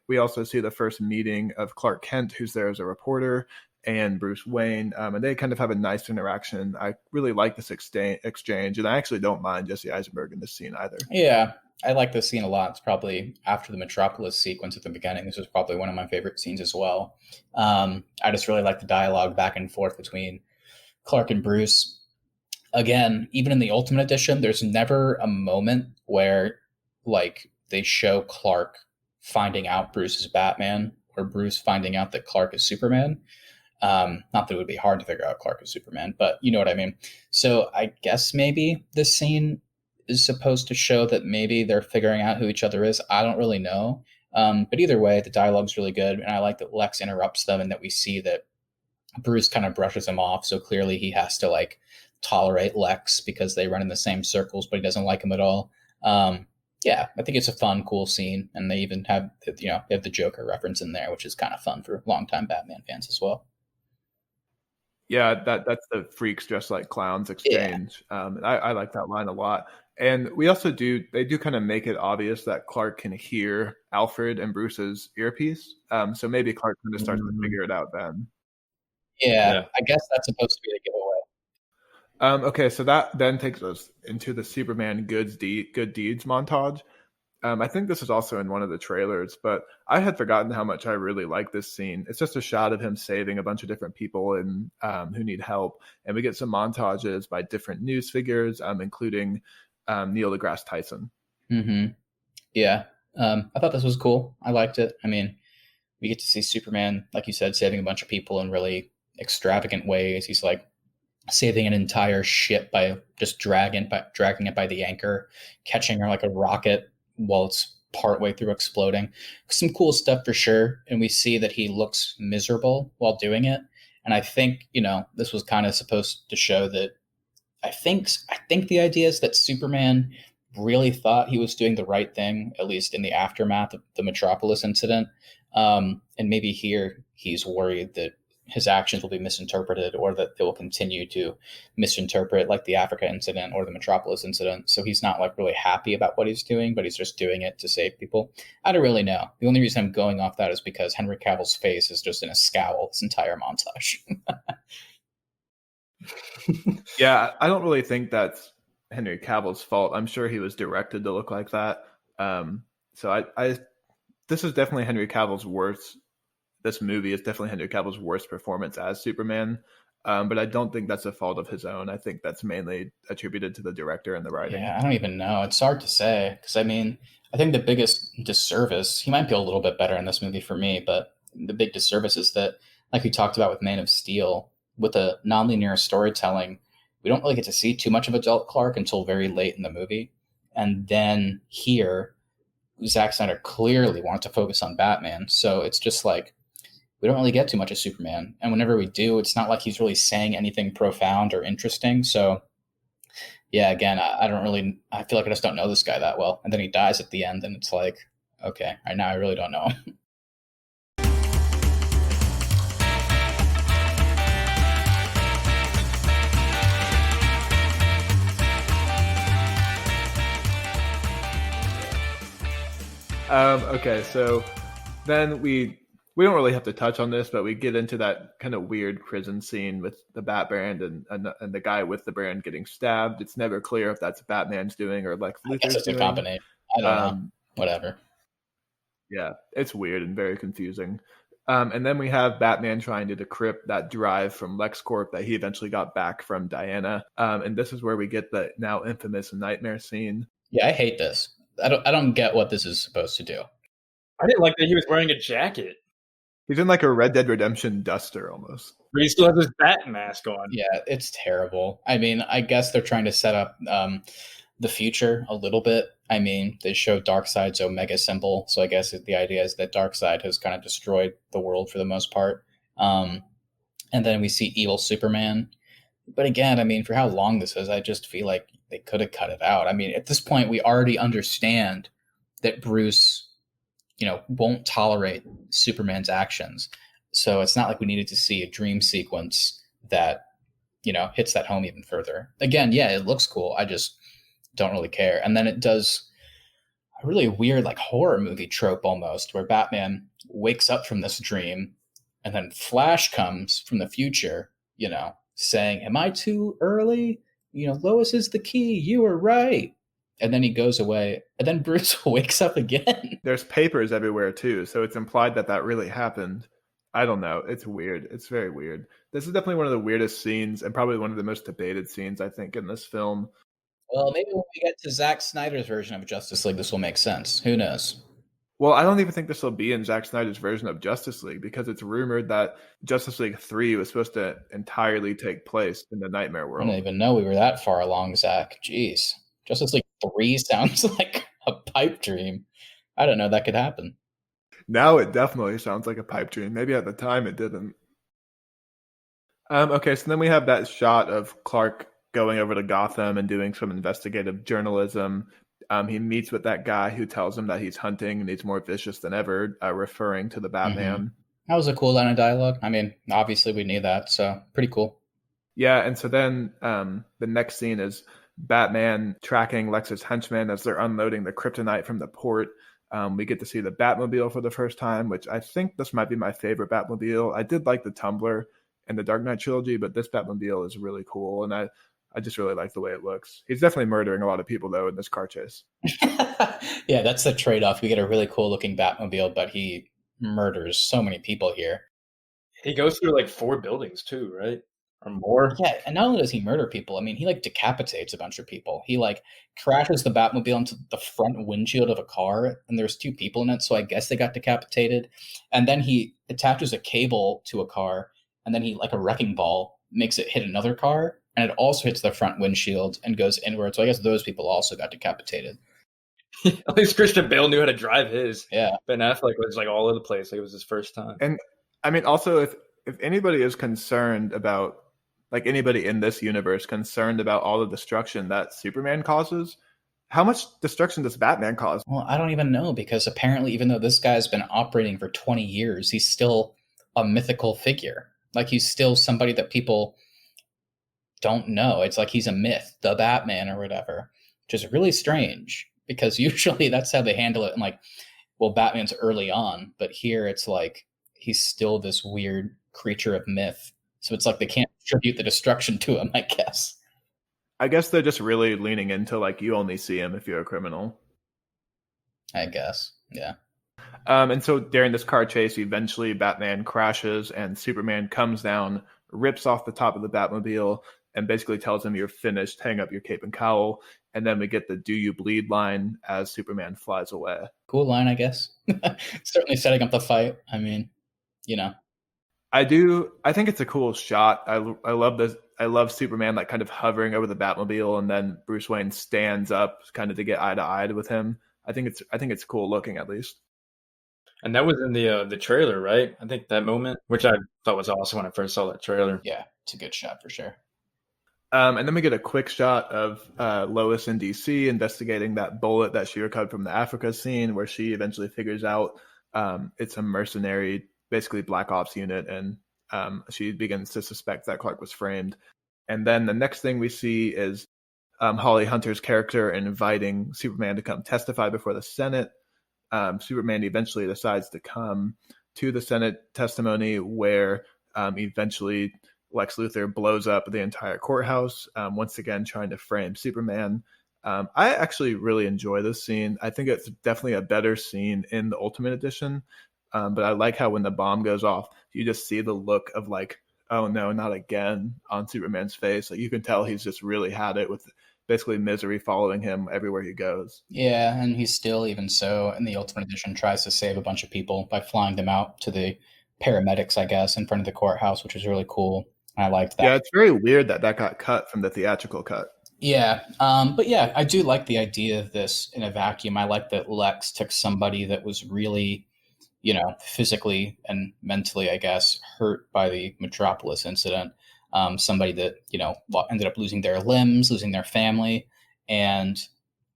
We also see the first meeting of Clark Kent, who's there as a reporter, and Bruce Wayne, and they kind of have a nice interaction. I really like this exchange, and I actually don't mind Jesse Eisenberg in this scene either. Yeah, I like this scene a lot. It's probably after the Metropolis sequence at the beginning. This is probably one of my favorite scenes as well. I just really like the dialogue back and forth between Clark and Bruce. Again, even in the Ultimate Edition, there's never a moment where like they show Clark finding out Bruce is Batman or Bruce finding out that Clark is Superman. Not that it would be hard to figure out Clark is Superman, but you know what I mean. So I guess maybe this scene is supposed to show that maybe they're figuring out who each other is. I don't really know. But either way, the dialogue's really good. And I like that Lex interrupts them and that we see that Bruce kind of brushes him off. So clearly he has to like tolerate Lex because they run in the same circles, but he doesn't like him at all. Yeah, I think it's a fun, cool scene. And they even have, they have the Joker reference in there, which is kind of fun for longtime Batman fans as well. Yeah, that's the freaks dressed like clowns exchange. Yeah. I like that line a lot. And we also they do kind of make it obvious that Clark can hear Alfred and Bruce's earpiece. So maybe Clark kind of starts to figure it out then. Yeah, I guess that's supposed to be the giveaway. Okay, so that then takes us into the Superman good deeds montage. I think this is also in one of the trailers, but I had forgotten how much I really like this scene. It's just a shot of him saving a bunch of different people and who need help. And we get some montages by different news figures, including Neil deGrasse Tyson. Mm-hmm. Yeah. I thought this was cool. I liked it. I mean, we get to see Superman, like you said, saving a bunch of people in really extravagant ways. He's like saving an entire ship by just dragging it by the anchor, catching her like a rocket while it's partway through exploding. Some cool stuff for sure. And we see that he looks miserable while doing it. And I think, this was kind of supposed to show that I think the idea is that Superman really thought he was doing the right thing, at least in the aftermath of the Metropolis incident. And maybe here he's worried that his actions will be misinterpreted, or that they will continue to misinterpret, like the Africa incident or the Metropolis incident. So he's not like really happy about what he's doing, but he's just doing it to save people. I don't really know. The only reason I'm going off that is because Henry Cavill's face is just in a scowl this entire montage. Yeah, I don't really think that's Henry Cavill's fault. I'm sure he was directed to look like that. So this is definitely Henry Cavill's worst. This movie is definitely Henry Cavill's worst performance as Superman. But I don't think that's a fault of his own. I think that's mainly attributed to the director and the writing. Yeah, I don't even know. It's hard to say because I think the biggest disservice, he might be a little bit better in this movie for me, but the big disservice is that, like we talked about with Man of Steel, with a nonlinear storytelling, we don't really get to see too much of adult Clark until very late in the movie. And then here, Zack Snyder clearly wanted to focus on Batman. So it's just like, we don't really get too much of Superman. And whenever we do, it's not like he's really saying anything profound or interesting. So yeah, again, I feel like I just don't know this guy that well. And then he dies at the end and it's like, okay, now I really don't know. Okay, so then we don't really have to touch on this, but we get into that kind of weird prison scene with the Bat brand and the guy with the brand getting stabbed. It's never clear if that's Batman's doing or Lex Luthor's doing. I guess it's a combination. I don't know. Whatever. Yeah, it's weird and very confusing. And then we have Batman trying to decrypt that drive from LexCorp that he eventually got back from Diana. And this is where we get the now infamous nightmare scene. Yeah, I hate this. I don't get what this is supposed to do. I didn't like that he was wearing a jacket. He's in like a Red Dead Redemption duster almost. But he still has his bat mask on. Yeah, it's terrible. I guess they're trying to set up the future a little bit. They show Darkseid's Omega symbol. So I guess the idea is that Darkseid has kind of destroyed the world for the most part. And then we see evil Superman. But again, for how long this is, I just feel like they could have cut it out. At this point, we already understand that Bruce, won't tolerate Superman's actions. So it's not like we needed to see a dream sequence that, hits that home even further. Again, yeah, it looks cool. I just don't really care. And then it does a really weird, like horror movie trope almost, where Batman wakes up from this dream and then Flash comes from the future, saying, "Am I too early? Lois is the key. You were right." And then he goes away. And then Bruce wakes up again. There's papers everywhere too. So it's implied that really happened. I don't know. It's weird. It's very weird. This is definitely one of the weirdest scenes and probably one of the most debated scenes, I think, in this film. Well, maybe when we get to Zack Snyder's version of Justice League, this will make sense. Who knows? Well, I don't even think this will be in Zack Snyder's version of Justice League because it's rumored that Justice League 3 was supposed to entirely take place in the Nightmare World. I didn't even know we were that far along, Zach. Jeez. Justice League 3 sounds like a pipe dream. I don't know that could happen. Now it definitely sounds like a pipe dream. Maybe at the time it didn't. Okay, so then we have that shot of Clark going over to Gotham and doing some investigative journalism. He meets with that guy who tells him that he's hunting and he's more vicious than ever, referring to the Batman. Mm-hmm. That was a cool line of dialogue. Obviously we knew that, so pretty cool. Yeah, and so then the next scene is Batman tracking Lex's henchmen as they're unloading the kryptonite from the port. We get to see the Batmobile for the first time, which I think this might be my favorite Batmobile. I did like the Tumbler in the Dark Knight trilogy, but this Batmobile is really cool, and I just really like the way it looks. He's definitely murdering a lot of people, though, in this car chase. Yeah, that's the trade-off. We get a really cool-looking Batmobile, but he murders so many people here. He goes through like 4 buildings, too, right? Or more. Yeah, and not only does he murder people, he like decapitates a bunch of people. He like crashes the Batmobile into the front windshield of a car, and there's 2 people in it, so I guess they got decapitated. And then he attaches a cable to a car, and then he, like a wrecking ball, makes it hit another car, and it also hits the front windshield and goes inward. So I guess those people also got decapitated. At least Christian Bale knew how to drive his. Yeah. Ben Affleck was like all over the place. Like it was his first time. And I mean, also, if anybody is concerned about, like anybody in this universe concerned about all the destruction that Superman causes, how much destruction does Batman cause? Well, I don't even know, because apparently, even though this guy's been operating for 20 years, he's still a mythical figure. Like, he's still somebody that people don't know. It's like he's a myth, the Batman or whatever, which is really strange, because usually that's how they handle it. And like, well, Batman's early on, but here it's like he's still this weird creature of myth. So it's like they can't attribute the destruction to him, I guess. I guess they're just really leaning into like you only see him if you're a criminal. I guess, yeah. And so during this car chase, eventually Batman crashes and Superman comes down, rips off the top of the Batmobile, and basically tells him, "You're finished, hang up your cape and cowl." And then we get the "Do you bleed" line as Superman flies away. Cool line, I guess. Certainly setting up the fight. I mean, you know. I think it's a cool shot. I love this. I love Superman like kind of hovering over the Batmobile, and then Bruce Wayne stands up kind of to get eye to eye with him. I think it's cool looking, at least. And that was in the trailer, right? I think that moment, which I thought was awesome when I first saw that trailer. Yeah, it's a good shot for sure. And then we get a quick shot of Lois in DC investigating that bullet that she recovered from the Africa scene, where she eventually figures out it's a mercenary, basically Black Ops unit, and she begins to suspect that Clark was framed. And then the next thing we see is Holly Hunter's character inviting Superman to come testify before the Senate. Superman eventually decides to come to the Senate testimony, where eventually Lex Luthor blows up the entire courthouse, once again trying to frame Superman. I actually really enjoy this scene. I think it's definitely a better scene in the Ultimate Edition, but I like how when the bomb goes off, you just see the look of like, oh no, not again, on Superman's face. Like you can tell he's just really had it, with basically misery following him everywhere he goes. Yeah, and he still, even so, in the Ultimate Edition, tries to save a bunch of people by flying them out to the paramedics, I guess, in front of the courthouse, which is really cool. I liked that. Yeah, it's very weird that got cut from the theatrical cut. Yeah, but yeah, I do like the idea of this in a vacuum. I like that Lex took somebody that was really, physically and mentally, I guess, hurt by the Metropolis incident. Somebody that, ended up losing their limbs, losing their family, and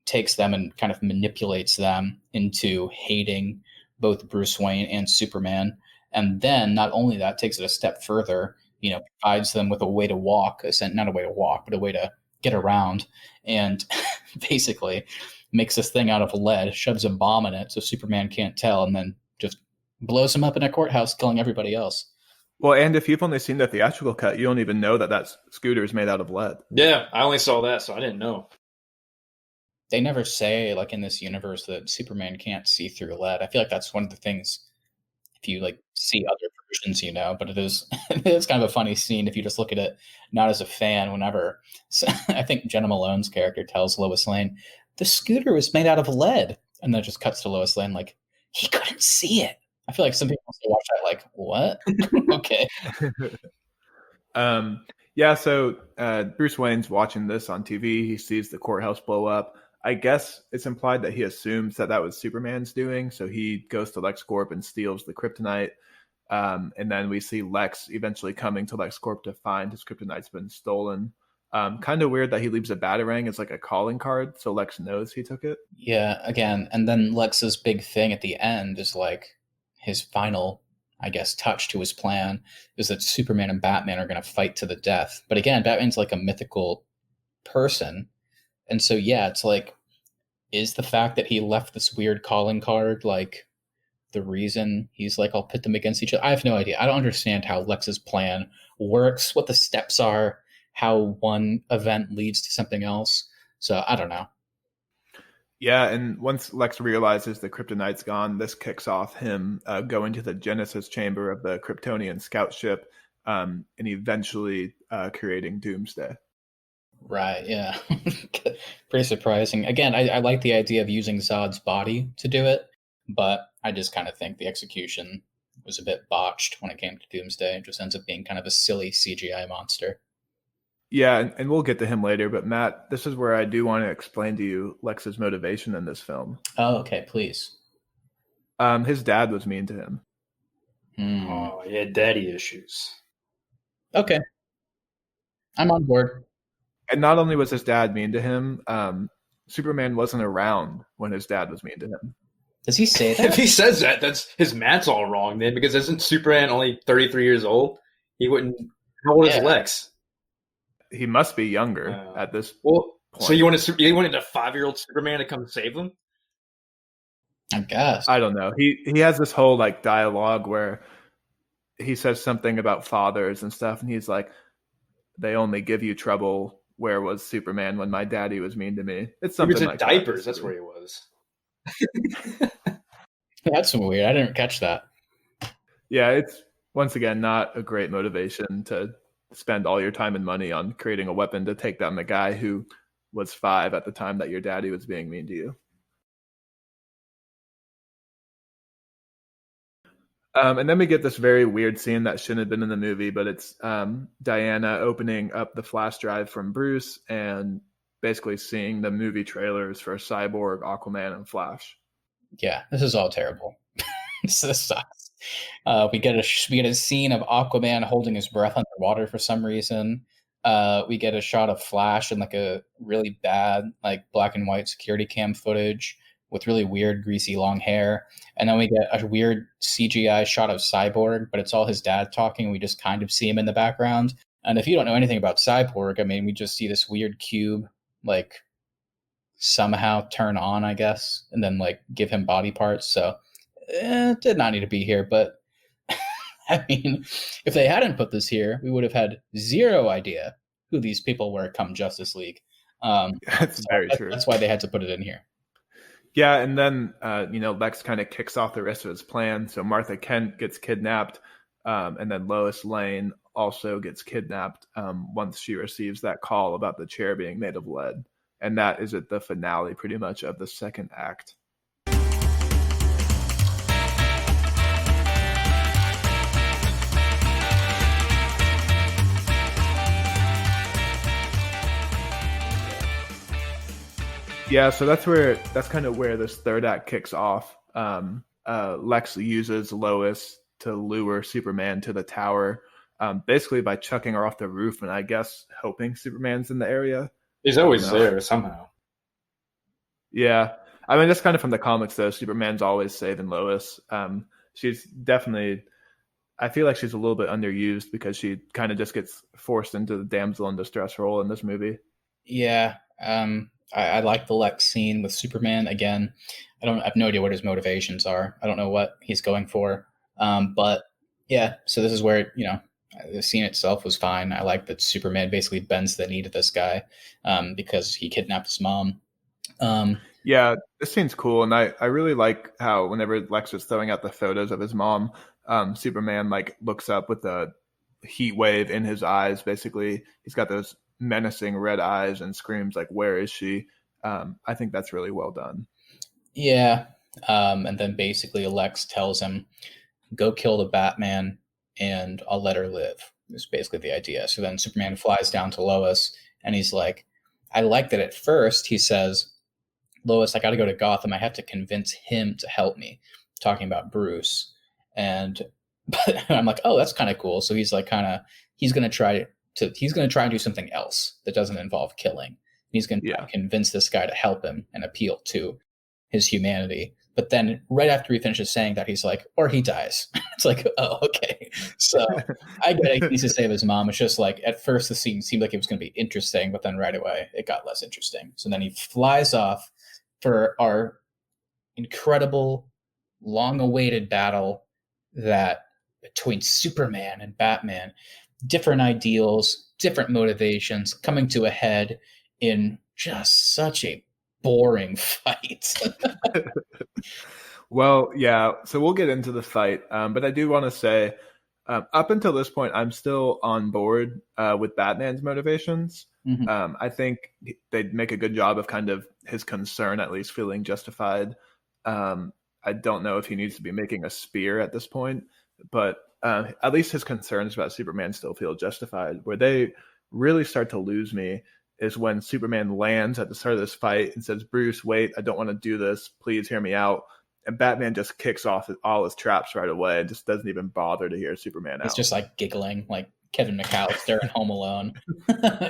takes them and kind of manipulates them into hating both Bruce Wayne and Superman. And then not only that, takes it a step further, provides them with a way to walk, not a way to walk, but a way to get around, and basically makes this thing out of lead, shoves a bomb in it so Superman can't tell, and then just blows him up in a courthouse, killing everybody else. Well, and if you've only seen the theatrical cut, you don't even know that scooter is made out of lead. Yeah, I only saw that, so I didn't know. They never say, like, in this universe that Superman can't see through lead. I feel like that's one of the things, if you like see other versions, but it is kind of a funny scene if you just look at it not as a fan. Whenever I think Jenna Malone's character tells Lois Lane the scooter was made out of lead, and then it just cuts to Lois Lane like, he couldn't see it. I feel like some people still watch that like, what? Okay. Yeah, so Bruce Wayne's watching this on TV. He sees the courthouse blow up. I guess it's implied that he assumes that was Superman's doing, so he goes to LexCorp and steals the kryptonite. And then we see Lex eventually coming to LexCorp to find his kryptonite's been stolen. Kind of weird that he leaves a Batarang as like a calling card, so Lex knows he took it. Yeah, again, and then Lex's big thing at the end is like his final, I guess, touch to his plan is that Superman and Batman are going to fight to the death. But again, Batman's like a mythical person. And so, yeah, it's like, is the fact that he left this weird calling card like the reason he's like, I'll pit them against each other? I have no idea. I don't understand how Lex's plan works, what the steps are, how one event leads to something else. So I don't know. Yeah, and once Lex realizes the kryptonite's gone, this kicks off him going to the Genesis chamber of the Kryptonian scout ship, and eventually creating Doomsday. Right, yeah. Pretty surprising. Again, I like the idea of using Zod's body to do it, but I just kind of think the execution was a bit botched when it came to Doomsday. It just ends up being kind of a silly CGI monster. Yeah, and we'll get to him later, but Matt, this is where I do want to explain to you Lex's motivation in this film. Oh, okay, please. His dad was mean to him. Oh, he had daddy issues. Okay. I'm on board. And not only was his dad mean to him, Superman wasn't around when his dad was mean to him. Does he say If that? he says that, that's his math's all wrong then, because isn't Superman only 33 years old? He wouldn't. How old is Lex? He must be younger at this point. So you wanted a 5-year-old Superman to come save him? I guess. I don't know. He has this whole like dialogue where he says something about fathers and stuff, and he's like, "They only give you trouble. Where was Superman when my daddy was mean to me?" It's something he was in like diapers. That. That's where he was. That's weird. I didn't catch that. Yeah, it's once again not a great motivation to spend all your time and money on creating a weapon to take down the guy who was 5 at the time that your daddy was being mean to you. And then we get this very weird scene that shouldn't have been in the movie, but it's Diana opening up the flash drive from Bruce and basically seeing the movie trailers for Cyborg, Aquaman, and Flash. Yeah, this is all terrible. This sucks. We get a scene of Aquaman holding his breath underwater for some reason. We get a shot of Flash in like a really bad like black and white security cam footage with really weird greasy long hair, and then we get a weird CGI shot of Cyborg, but it's all his dad talking. We just kind of see him in the background. And if you don't know anything about Cyborg, I mean, we just see this weird cube like somehow turn on, I guess, and then like give him body parts. So it did not need to be here, but I mean, if they hadn't put this here, we would have had zero idea who these people were come Justice League. That's very true. That's why they had to put it in here. Yeah, and then Lex kind of kicks off the rest of his plan. So Martha Kent gets kidnapped, and then Lois Lane also gets kidnapped once she receives that call about the chair being made of lead. And that is at the finale, pretty much, of the second act. Yeah, so that's kind of where this third act kicks off. Lex uses Lois to lure Superman to the tower, basically by chucking her off the roof, and I guess hoping Superman's in the area. He's always there somehow. Yeah, I mean that's kind of from the comics though. Superman's always saving Lois. She's definitely. I feel like she's a little bit underused because she kind of just gets forced into the damsel in distress role in this movie. Yeah. I like the Lex scene with Superman. Again, I have no idea what his motivations are. I don't know what he's going for. But yeah, so this is where, the scene itself was fine. I like that Superman basically bends the knee to this guy because he kidnapped his mom. Yeah, this scene's cool. And I really like how whenever Lex is throwing out the photos of his mom, Superman like looks up with a heat wave in his eyes. Basically, he's got those menacing red eyes and screams like, "Where is she?" I think that's really well done. Yeah. And then basically Lex tells him, go kill the Batman and I'll let her live. It's basically the idea. So then Superman flies down to Lois and he's like, I like that at first he says, Lois, I got to go to Gotham. I have to convince him to help me, talking about Bruce. But I'm like, oh, that's kind of cool. So he's like, he's going to try and do something else that doesn't involve killing. He's going to convince this guy to help him and appeal to his humanity. But then right after he finishes saying that, he's like, or he dies. It's like, oh, okay. So I get it. He needs to save his mom. It's just like, at first the scene seemed like it was going to be interesting, but then right away it got less interesting. So then he flies off for our incredible, long-awaited battle that between Superman and Batman, different ideals, different motivations coming to a head in just such a boring fight. Well, yeah, so we'll get into the fight. But I do want to say, up until this point, I'm still on board with Batman's motivations. Mm-hmm. I think they'd make a good job of kind of his concern at least feeling justified. I don't know if he needs to be making a spear at this point, but at least his concerns about Superman still feel justified. Where they really start to lose me is when Superman lands at the start of this fight and says, "Bruce, wait, I don't want to do this. Please hear me out." And Batman just kicks off all his traps right away and just doesn't even bother to hear Superman He's out. just like giggling, like Kevin McAllister in Home Alone,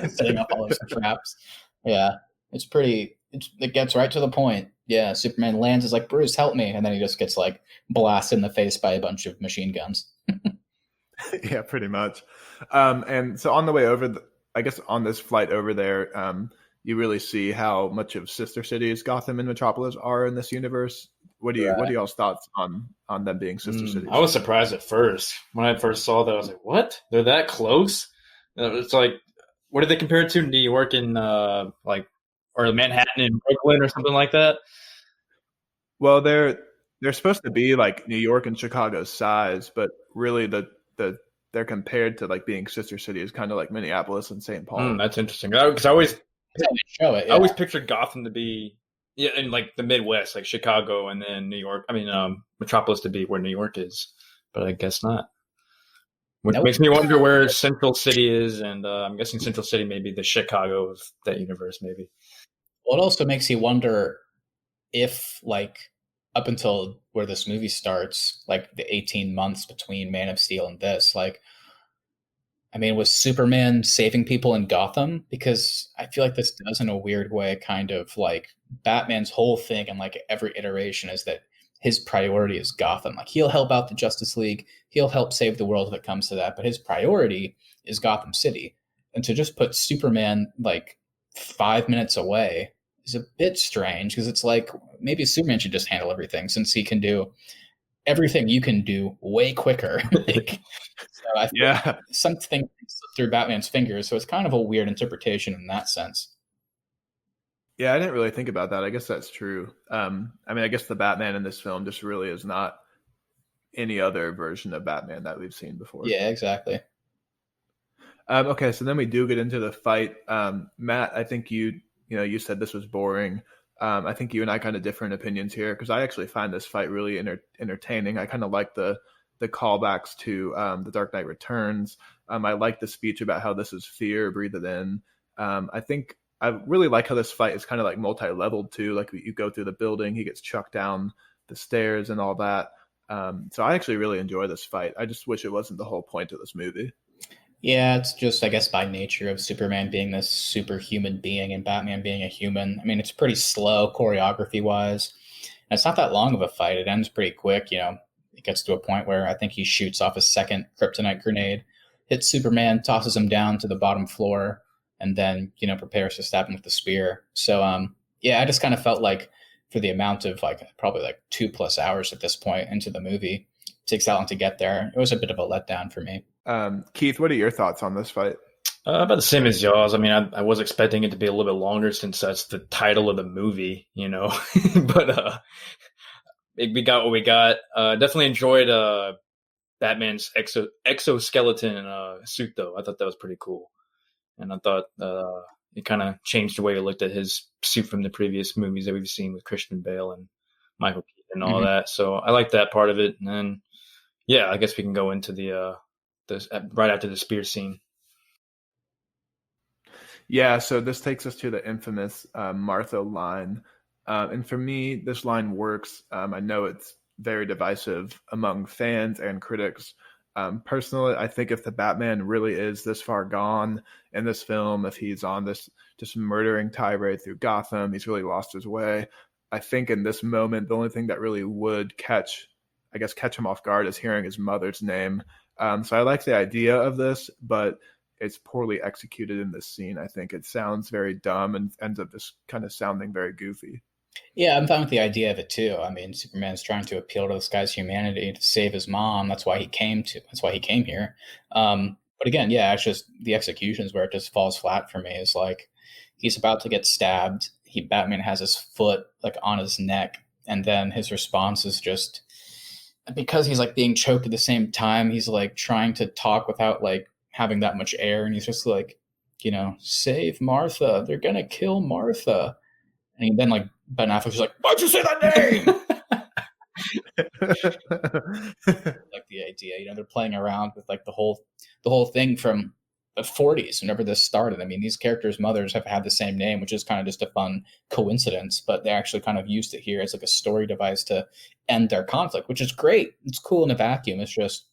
setting up all his traps. Yeah, it gets right to the point. Yeah, Superman lands, is like, "Bruce, help me," and then he just gets like blasted in the face by a bunch of machine guns. Yeah, pretty much. And so on the way over, I guess on this flight over there, you really see how much of sister cities Gotham and Metropolis are in this universe. What are y'all's thoughts on them being sister cities? I was surprised at first. When I first saw that, I was like, what? They're that close? It's like, what did they compare it to? New York and or Manhattan and Brooklyn or something like that? Well, they're supposed to be like New York and Chicago's size, but really they're compared to like being sister cities, kind of like Minneapolis and St. Paul. That's interesting. Because I always show it. Yeah. I always pictured Gotham to be in like the Midwest, like Chicago, and then New York. I mean, Metropolis to be where New York is, but I guess not. Which makes me wonder where Central City is, and I'm guessing Central City may be the Chicago of that universe, maybe. Well, it also makes you wonder if, like, up until where this movie starts, like the 18 months between Man of Steel and this, like, I mean, was Superman saving people in Gotham? Because I feel like this does, in a weird way, kind of like Batman's whole thing and like every iteration is that his priority is Gotham. Like, he'll help out the Justice League, he'll help save the world if it comes to that, but his priority is Gotham City. And to just put Superman like 5 minutes away is a bit strange, because it's like maybe Superman should just handle everything, since he can do everything you can do way quicker. Like, so I think something slipped through Batman's fingers, so it's kind of a weird interpretation in that sense. Yeah, I didn't really think about that. I guess that's true. I mean, I guess the Batman in this film just really is not any other version of Batman that we've seen before. Yeah, exactly. Okay, so then we do get into the fight. Matt, I think you said this was boring. I think you and I kind of different opinions here, because I actually find this fight really entertaining. I kind of like the callbacks to The Dark Knight Returns. I like the speech about how this is fear, breathe it in. I think I really like how this fight is kind of like multi-leveled too. Like, you go through the building, he gets chucked down the stairs and all that. So I actually really enjoy this fight. I just wish it wasn't the whole point of this movie. Yeah, it's just, I guess, by nature of Superman being this superhuman being and Batman being a human. I mean, it's pretty slow choreography-wise. And it's not that long of a fight. It ends pretty quick. It gets to a point where I think he shoots off a second kryptonite grenade, hits Superman, tosses him down to the bottom floor, and then, prepares to stab him with the spear. So, I just kind of felt like for the amount of probably 2+ hours at this point into the movie, it takes that long to get there. It was a bit of a letdown for me. Keith, what are your thoughts on this fight? About the same as y'all's. I mean, I was expecting it to be a little bit longer since that's the title of the movie, but we got what we got. Definitely enjoyed Batman's exoskeleton suit, though. I thought that was pretty cool. And I thought it kind of changed the way we looked at his suit from the previous movies that we've seen with Christian Bale and Michael Keaton and all that. So I like that part of it. And then, I guess we can go into the right after the spear scene. Yeah, so this takes us to the infamous Martha line. And for me, this line works. I know it's very divisive among fans and critics. Personally, I think if the Batman really is this far gone in this film, if he's on this just murdering tirade through Gotham, he's really lost his way. I think in this moment, the only thing that really would catch him off guard is hearing his mother's name. So I like the idea of this, but it's poorly executed in this scene. I think it sounds very dumb and ends up just kind of sounding very goofy. Yeah, I'm fine with the idea of it too. I mean, Superman's trying to appeal to this guy's humanity to save his mom. That's why he came here. But again, it's just the executions where it just falls flat for me. Is like he's about to get stabbed. Batman has his foot on his neck, and then his response is just, because he's being choked at the same time, he's trying to talk without having that much air, and he's just save Martha, they're gonna kill Martha. And then Ben Affleck's just why'd you say that name? The idea, they're playing around with the whole thing from the 40s, whenever this started. I mean, these characters' mothers have had the same name, which is kind of just a fun coincidence, but they actually kind of used it here as like a story device to end their conflict, which is great. It's cool in a vacuum. It's just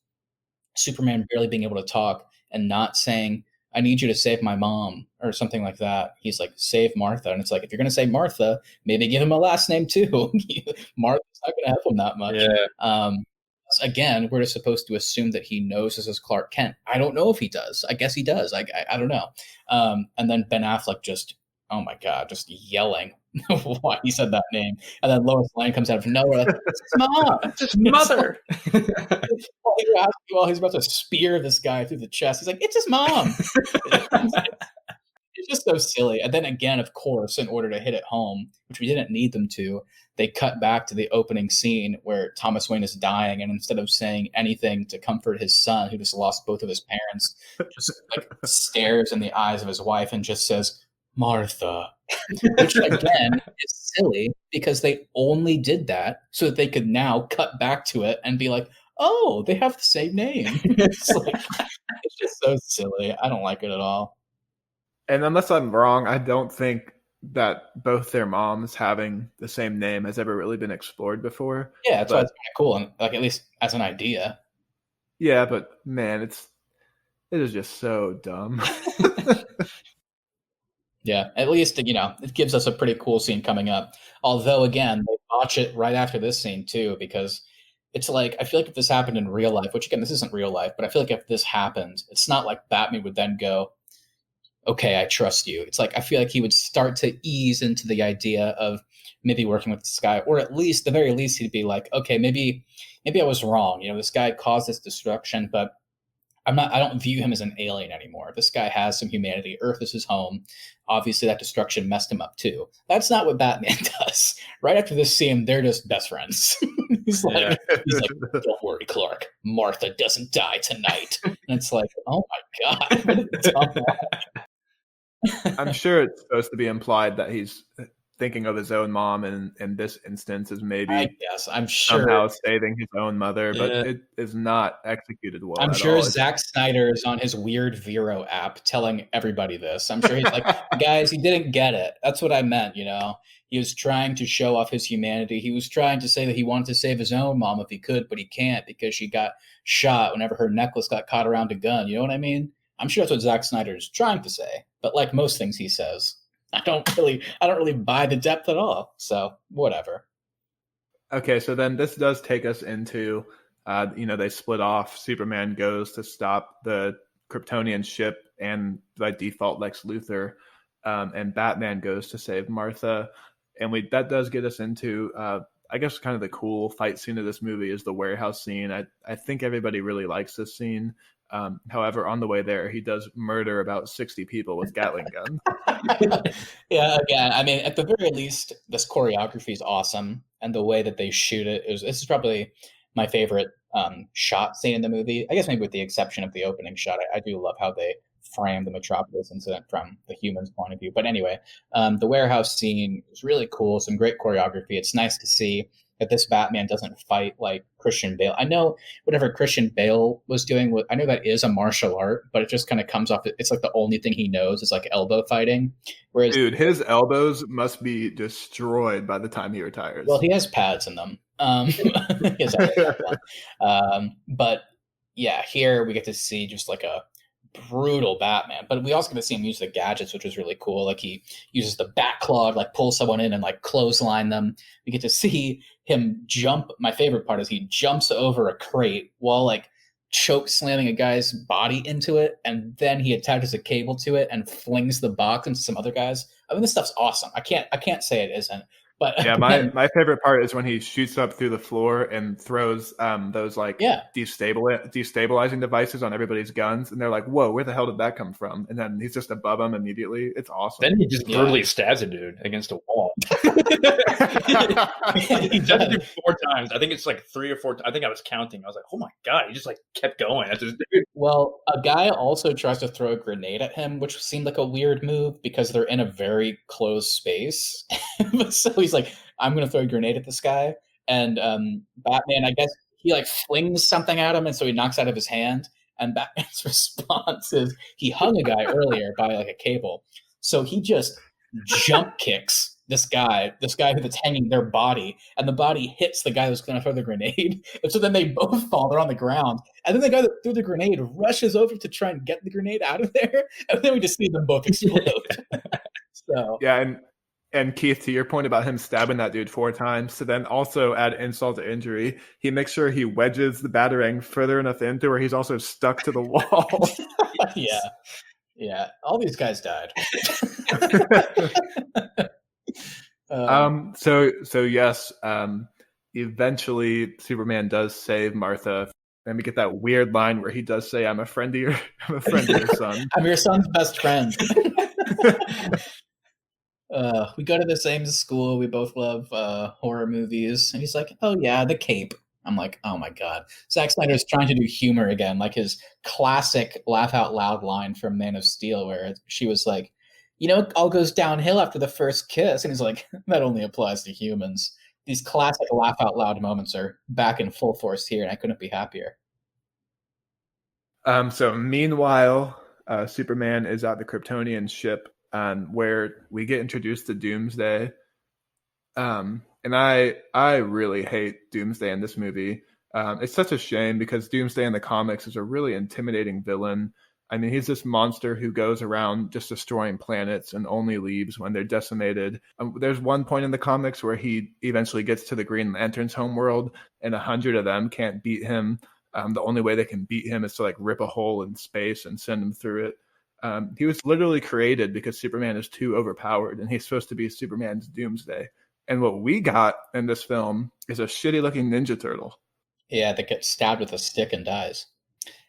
Superman barely being able to talk and not saying, I need you to save my mom or something like that. He's like, save Martha. And it's like, if you're going to say Martha, maybe give him a last name too. Martha's not going to help him that much. Yeah. Again, we're just supposed to assume that he knows this is Clark Kent. I don't know if he does. I guess he does. I don't know. And then Ben Affleck just, oh my God, just yelling why he said that name. And then Lois Lane comes out of nowhere like, it's his mom. It's his mother. While he's about to spear this guy through the chest, he's like, it's his mom. It's just so silly. And then again, of course, in order to hit it home, which we didn't need them to, they cut back to the opening scene where Thomas Wayne is dying, and instead of saying anything to comfort his son, who just lost both of his parents, just like stares in the eyes of his wife and just says, Martha. Which again is silly because they only did that so that they could now cut back to it and be like, oh, they have the same name. It's just so silly. I don't like it at all. And unless I'm wrong, I don't think that both their moms having the same name has ever really been explored before. Yeah, that's why it's kind of cool, and like at least as an idea. Yeah, but man, it is just so dumb. Yeah, at least, it gives us a pretty cool scene coming up. Although, again, they botch it right after this scene, too, because it's like, I feel like if this happened in real life, which, again, this isn't real life, but I feel like if this happened, it's not like Batman would then go, okay, I trust you. It's like, I feel like he would start to ease into the idea of maybe working with this guy, or at least, the very least, he'd be like, okay, maybe I was wrong. This guy caused this destruction, but I don't view him as an alien anymore. This guy has some humanity. Earth is his home. Obviously, that destruction messed him up too. That's not what Batman does. Right after this scene, they're just best friends. he's like, don't worry, Clark. Martha doesn't die tonight. And it's like, oh my God. I'm sure it's supposed to be implied that he's thinking of his own mom, and in this instance is maybe, I guess, I'm sure, somehow saving his own mother, but it is not executed well. I'm sure Zack Snyder is on his weird Vero app telling everybody this. I'm sure he's like, guys, he didn't get it. That's what I meant, He was trying to show off his humanity. He was trying to say that he wanted to save his own mom if he could, but he can't because she got shot whenever her necklace got caught around a gun. You know what I mean? I'm sure that's what Zack Snyder is trying to say. But like most things he says, I don't really buy the depth at all. So whatever. Okay, so then this does take us into, they split off. Superman goes to stop the Kryptonian ship and by default Lex Luthor, and Batman goes to save Martha. And that does get us into, I guess, kind of the cool fight scene of this movie is the warehouse scene. I think everybody really likes this scene. However, on the way there, he does murder about 60 people with Gatling guns. Yeah, again, I mean, at the very least, this choreography is awesome, and the way that they shoot it this is probably my favorite shot scene in the movie. I guess maybe with the exception of the opening shot. I do love how they frame the Metropolis incident from the human's point of view. But anyway, the warehouse scene is really cool. Some great choreography. It's nice to see that this Batman doesn't fight like Christian Bale. I know whatever Christian Bale was doing, I know that is a martial art, but it just kind of comes off. It's like the only thing he knows is like elbow fighting. Whereas, dude, his elbows must be destroyed by the time he retires. Well, he has pads in them. But yeah, here we get to see just like a brutal Batman, but we also get to see him use the gadgets, which was really cool. Like he uses the bat claw to like pull someone in and like clothesline them. We get to see him jump. My favorite part is he jumps over a crate while like choke slamming a guy's body into it, and then he attaches a cable to it and flings the box into some other guys. I mean, this stuff's awesome. I can't say it isn't. But yeah, my favorite part is when he shoots up through the floor and throws those like destabilizing devices on everybody's guns, and they're like, "Whoa, where the hell did that come from?" And then he's just above them immediately. It's awesome. Then he just brutally stabs a dude against a wall. He does it 4 times. I think it's like 3 or 4. I think I was counting. I was like, "Oh my god!" He just like kept going. Well, a guy also tries to throw a grenade at him, which seemed like a weird move because they're in a very closed space. So he's like, I'm going to throw a grenade at this guy. And Batman, I guess he like flings something at him, and so he knocks out of his hand. And Batman's response is he hung a guy earlier by like a cable. So he just jump kicks this guy that's hanging their body, and the body hits the guy who's going to throw the grenade. And so then they both fall. They're on the ground. And then the guy that threw the grenade rushes over to try and get the grenade out of there. And then we just see them both explode. So yeah, and Keith, to your point about him stabbing that dude 4 times, to then also add insult to injury, he makes sure he wedges the batarang further enough into where he's also stuck to the wall. Yeah. All these guys died. So yes, eventually Superman does save Martha. And we get that weird line where he does say, I'm a friend of your son. I'm your son's best friend. We go to the same school. We both love horror movies. And he's like, oh yeah, The Cape. I'm like, oh my God. Zack Snyder is trying to do humor again, like his classic laugh out loud line from Man of Steel, where she was like, you know, it all goes downhill after the first kiss. And he's like, that only applies to humans. These classic laugh out loud moments are back in full force here, and I couldn't be happier. So meanwhile, Superman is at the Kryptonian ship, where we get introduced to Doomsday. And I really hate Doomsday in this movie. It's such a shame because Doomsday in the comics is a really intimidating villain. I mean, he's this monster who goes around just destroying planets and only leaves when they're decimated. There's one point in the comics where he eventually gets to the Green Lantern's homeworld, and 100 of them can't beat him. The only way they can beat him is to like rip a hole in space and send him through it. He was literally created because Superman is too overpowered, and he's supposed to be Superman's Doomsday. And what we got in this film is a shitty-looking Ninja Turtle. Yeah, that gets stabbed with a stick and dies.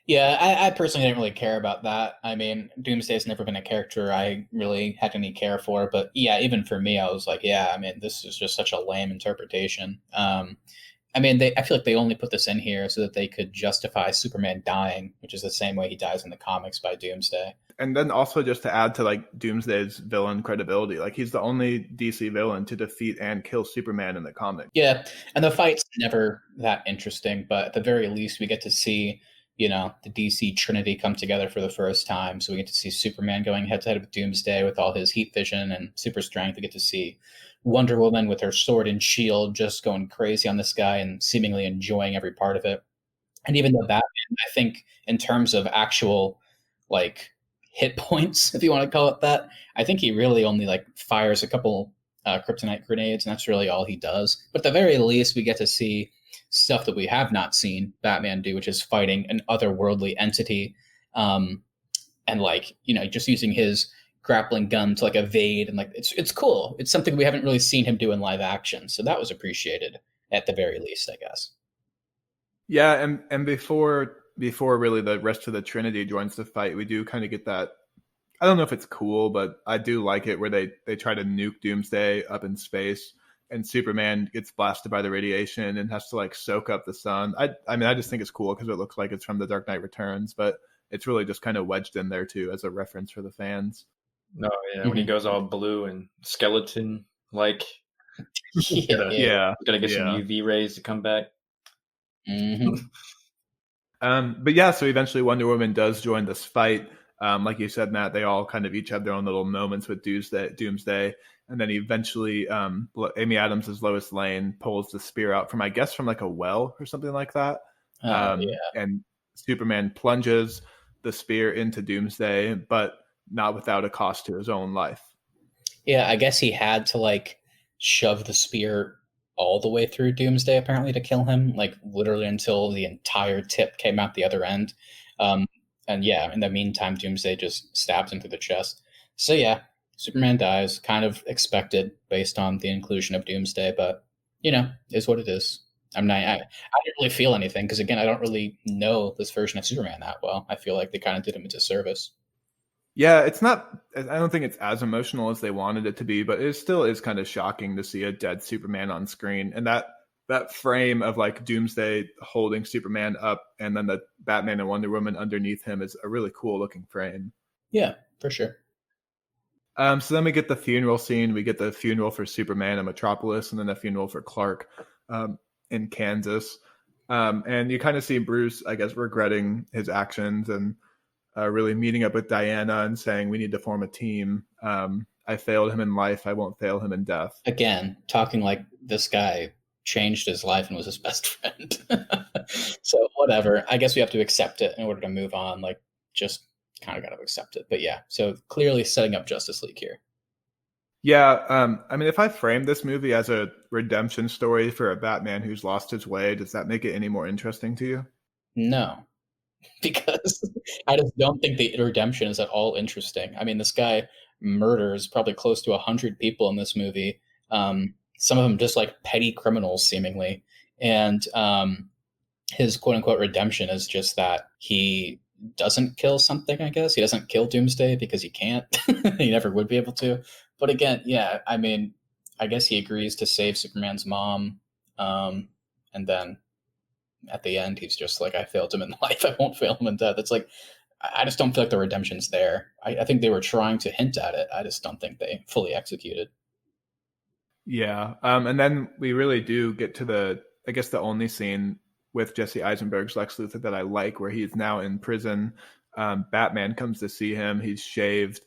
Yeah, I personally didn't really care about that. I mean, Doomsday's never been a character I really had any care for. But yeah, even for me, I was like, yeah, I mean, this is just such a lame interpretation. I mean, I feel like they only put this in here so that they could justify Superman dying, which is the same way he dies in the comics by Doomsday. And then also just to add to like Doomsday's villain credibility, like he's the only DC villain to defeat and kill Superman in the comic. Yeah, and the fight's never that interesting, but at the very least we get to see, you know, the DC Trinity come together for the first time. So we get to see Superman going head to head with Doomsday with all his heat vision and super strength. We get to see Wonder Woman with her sword and shield just going crazy on this guy and seemingly enjoying every part of it. And even though Batman, I think in terms of actual like hit points, if you want to call it that, I think he really only like fires a couple kryptonite grenades, and that's really all he does. But at the very least, we get to see stuff that we have not seen Batman do, which is fighting an otherworldly entity, and like, you know, just using his grappling gun to like evade, and like it's cool. It's something we haven't really seen him do in live action, so that was appreciated at the very least, I guess. Yeah, and before really the rest of the Trinity joins the fight, we do kind of get that. I don't know if it's cool, but I do like it where they try to nuke Doomsday up in space, and Superman gets blasted by the radiation and has to like soak up the sun. I mean, I just think it's cool because it looks like it's from The Dark Knight Returns, but it's really just kind of wedged in there too as a reference for the fans. No, yeah, when he goes all blue and skeleton like, Yeah. Gonna get some UV rays to come back. Mm-hmm. But yeah, so eventually Wonder Woman does join this fight. Like you said, Matt, they all kind of each have their own little moments with Doomsday. And then eventually Amy Adams as Lois Lane pulls the spear out from like a well or something like that. And Superman plunges the spear into Doomsday, but not without a cost to his own life. Yeah, I guess he had to like shove the spear all the way through Doomsday apparently to kill him, like literally until the entire tip came out the other end. And yeah, in the meantime, Doomsday just stabs him through the chest. So yeah, Superman dies, kind of expected based on the inclusion of Doomsday, but you know, is what it is. I didn't really feel anything because again, I don't really know this version of Superman that well. I feel like they kind of did him a disservice. Yeah, it's not. I don't think it's as emotional as they wanted it to be, but it still is kind of shocking to see a dead Superman on screen, and that frame of like Doomsday holding Superman up, and then the Batman and Wonder Woman underneath him is a really cool looking frame. Yeah, for sure. So then we get the funeral scene. We get the funeral for Superman in Metropolis, and then the funeral for Clark in Kansas. And you kind of see Bruce, I guess, regretting his actions and really meeting up with Diana and saying, we need to form a team. I failed him in life. I won't fail him in death. Again, talking like this guy changed his life and was his best friend. So whatever. I guess we have to accept it in order to move on. Like, just kind of got to accept it. But yeah, so clearly setting up Justice League here. Yeah, I mean, if I frame this movie as a redemption story for a Batman who's lost his way, does that make it any more interesting to you? No, because I just don't think the redemption is at all interesting. I mean, this guy murders probably close to 100 people in this movie. Some of them just like petty criminals, seemingly. And his quote unquote redemption is just that he doesn't kill something, I guess. He doesn't kill Doomsday because he can't. He never would be able to. But again, yeah, I mean, I guess he agrees to save Superman's mom. And then at the end, he's just like, I failed him in life. I won't fail him in death. It's like, I just don't feel like the redemption's there. I think they were trying to hint at it. I just don't think they fully executed. Yeah. And then we really do get to I guess the only scene with Jesse Eisenberg's Lex Luthor that I like, where he's now in prison. Batman comes to see him. He's shaved.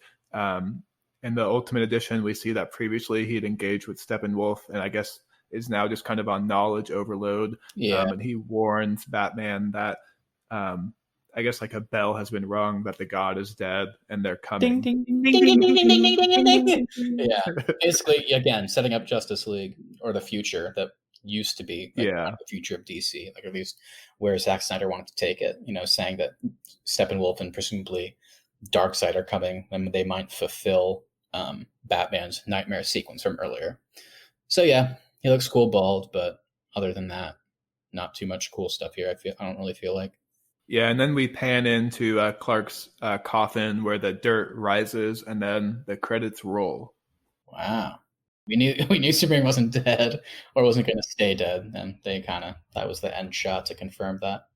In the Ultimate Edition, we see that previously he'd engaged with Steppenwolf, and I guess is now just kind of on knowledge overload. Yeah. And he warns Batman that I guess like a bell has been rung, that the god is dead and they're coming. Ding, ding, ding, ding, ding, ding, ding, ding, ding, ding. Yeah. Basically, again, setting up Justice League, or the future that used to be like, the future of DC, like at least where Zack Snyder wanted to take it, saying that Steppenwolf and presumably Darkseid are coming and they might fulfill Batman's nightmare sequence from earlier. So yeah, he looks cool bald, but other than that, not too much cool stuff here. I don't really feel like. Yeah, and then we pan into Clark's coffin where the dirt rises, and then the credits roll. Wow. We knew Superman wasn't dead or wasn't going to stay dead, and that was the end shot to confirm that.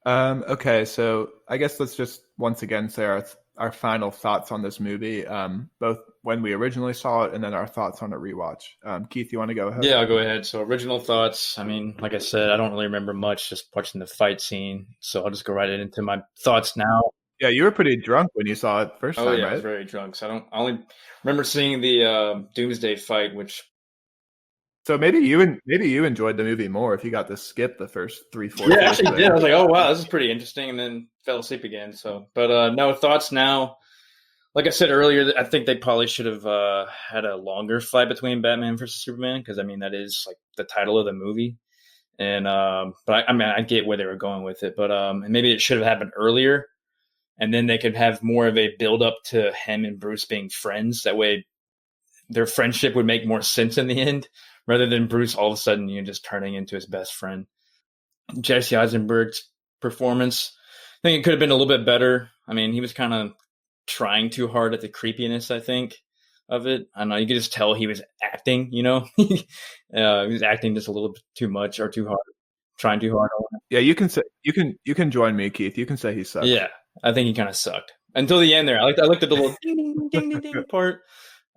Okay, so I guess let's just once again say our final thoughts on this movie, both when we originally saw it and then our thoughts on a rewatch. Keith, you want to go ahead? Yeah, I'll go ahead. So original thoughts, I mean, like I said, I don't really remember much, just watching the fight scene. So I'll just go right into my thoughts now. Yeah, you were pretty drunk when you saw it first time, right? I was very drunk. So I only remember seeing the Doomsday fight, which... So maybe you enjoyed the movie more if you got to skip the first 3-4. Yeah, I actually did. I was like, oh wow, this is pretty interesting, and then fell asleep again. So, but no thoughts now. Like I said earlier, I think they probably should have had a longer fight between Batman versus Superman, because I mean that is like the title of the movie. And but I mean I get where they were going with it, but and maybe it should have happened earlier, and then they could have more of a build up to him and Bruce being friends. That way, their friendship would make more sense in the end, rather than Bruce all of a sudden just turning into his best friend. Jesse Eisenberg's performance, I think it could have been a little bit better. I mean, he was kind of trying too hard at the creepiness, I think, of it. I don't know, you could just tell he was acting, he was acting just a little bit too much or too hard, trying too hard. Yeah, you can join me, Keith. You can say he sucked. Yeah, I think he kind of sucked until the end there. I looked at the little ding, ding, ding, ding part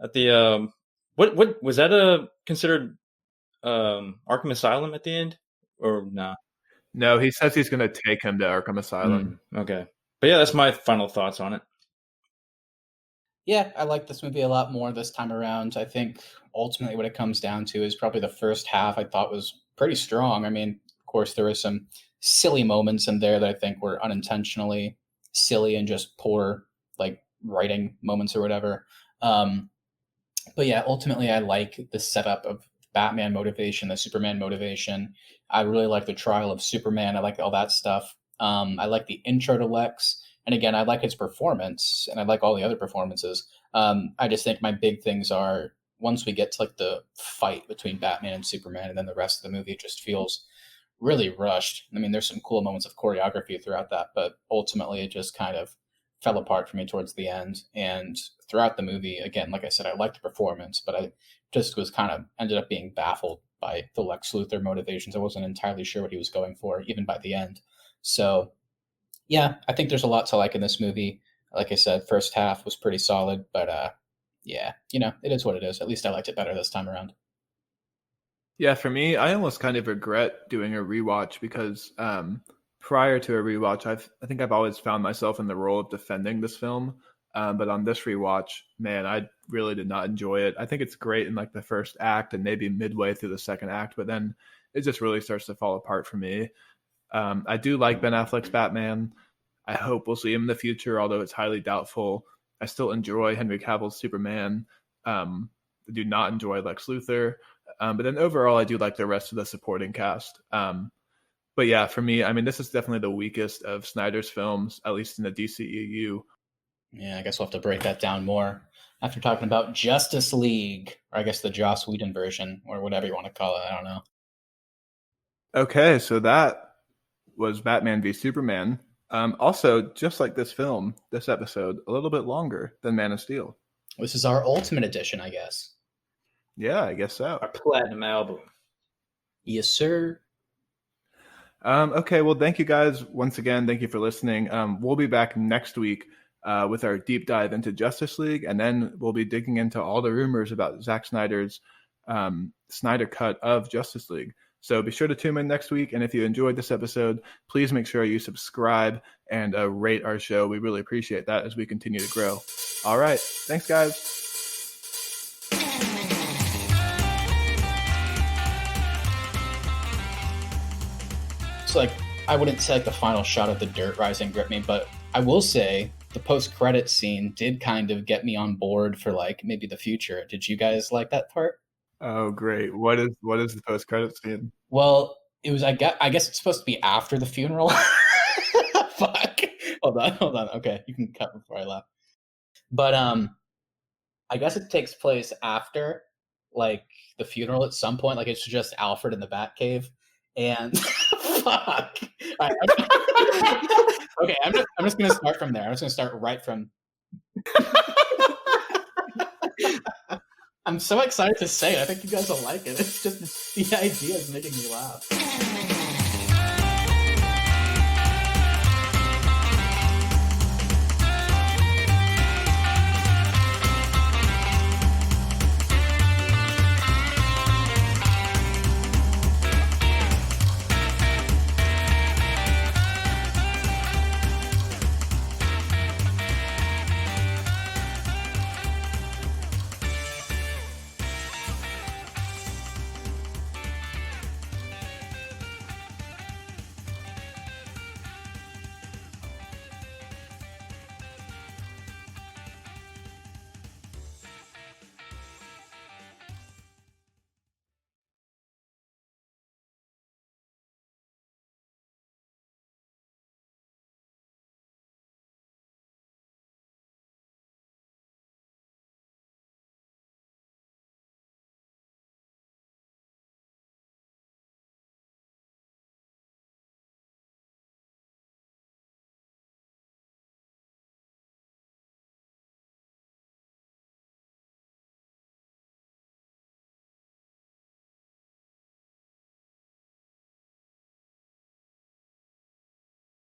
at the what was that considered Arkham Asylum at the end, or nah? No, he says he's going to take him to Arkham Asylum. Okay, but yeah, that's my final thoughts on it. Yeah, I like this movie a lot more this time around. I think ultimately what it comes down to is probably the first half I thought was pretty strong. I mean, of course, there were some silly moments in there that I think were unintentionally silly and just poor, like, writing moments or whatever. But yeah, ultimately I like the setup of Batman motivation, the Superman motivation. I really like the trial of Superman. I like all that stuff. I like the intro to Lex. And again, I like his performance, and I like all the other performances. I just think my big things are, once we get to like the fight between Batman and Superman, and then the rest of the movie, it just feels really rushed. I mean, there's some cool moments of choreography throughout that, but ultimately it just kind of fell apart for me towards the end. And throughout the movie, again, like I said, I liked the performance, but I just was kind of ended up being baffled by the Lex Luthor motivations. I wasn't entirely sure what he was going for, even by the end. So yeah, I think there's a lot to like in this movie. Like I said, first half was pretty solid, but yeah, it is what it is. At least I liked it better this time around. Yeah, for me, I almost kind of regret doing a rewatch because prior to a rewatch, I think I've always found myself in the role of defending this film. But on this rewatch, man, I really did not enjoy it. I think it's great in like the first act and maybe midway through the second act, but then it just really starts to fall apart for me. I do like Ben Affleck's Batman. I hope we'll see him in the future, although it's highly doubtful. I still enjoy Henry Cavill's Superman. I do not enjoy Lex Luthor. But then overall, I do like the rest of the supporting cast. But yeah, for me, I mean, this is definitely the weakest of Snyder's films, at least in the DCEU. Yeah, I guess we'll have to break that down more after talking about Justice League, or I guess the Joss Whedon version, or whatever you want to call it. I don't know. Okay, so that was Batman v Superman. Also, just like this film, this episode, a little bit longer than Man of Steel. This is our ultimate edition, I guess. Yeah, I guess so. Our platinum album. Yes, sir. Okay, well, thank you guys once again. Thank you for listening. We'll be back next week with our deep dive into Justice League, and then we'll be digging into all the rumors about Zack Snyder's Snyder cut of Justice League. So be sure to tune in next week, and if you enjoyed this episode, please make sure you subscribe and rate our show. We really appreciate that as we continue to grow. All right, thanks, guys. Like, I wouldn't say like the final shot of the dirt rising gripped me, but I will say the post-credit scene did kind of get me on board for like maybe the future. Did you guys like that part? Oh, great. What is the post-credit scene? Well, it was I guess it's supposed to be after the funeral. Fuck. Hold on. Okay, you can cut before I laugh. But I guess it takes place after like the funeral at some point. Like it's just Alfred in the Batcave. And fuck. Right, okay, I'm just gonna start from there. I'm just gonna start right from. I'm so excited to say it. I think you guys will like it. It's just the idea is making me laugh.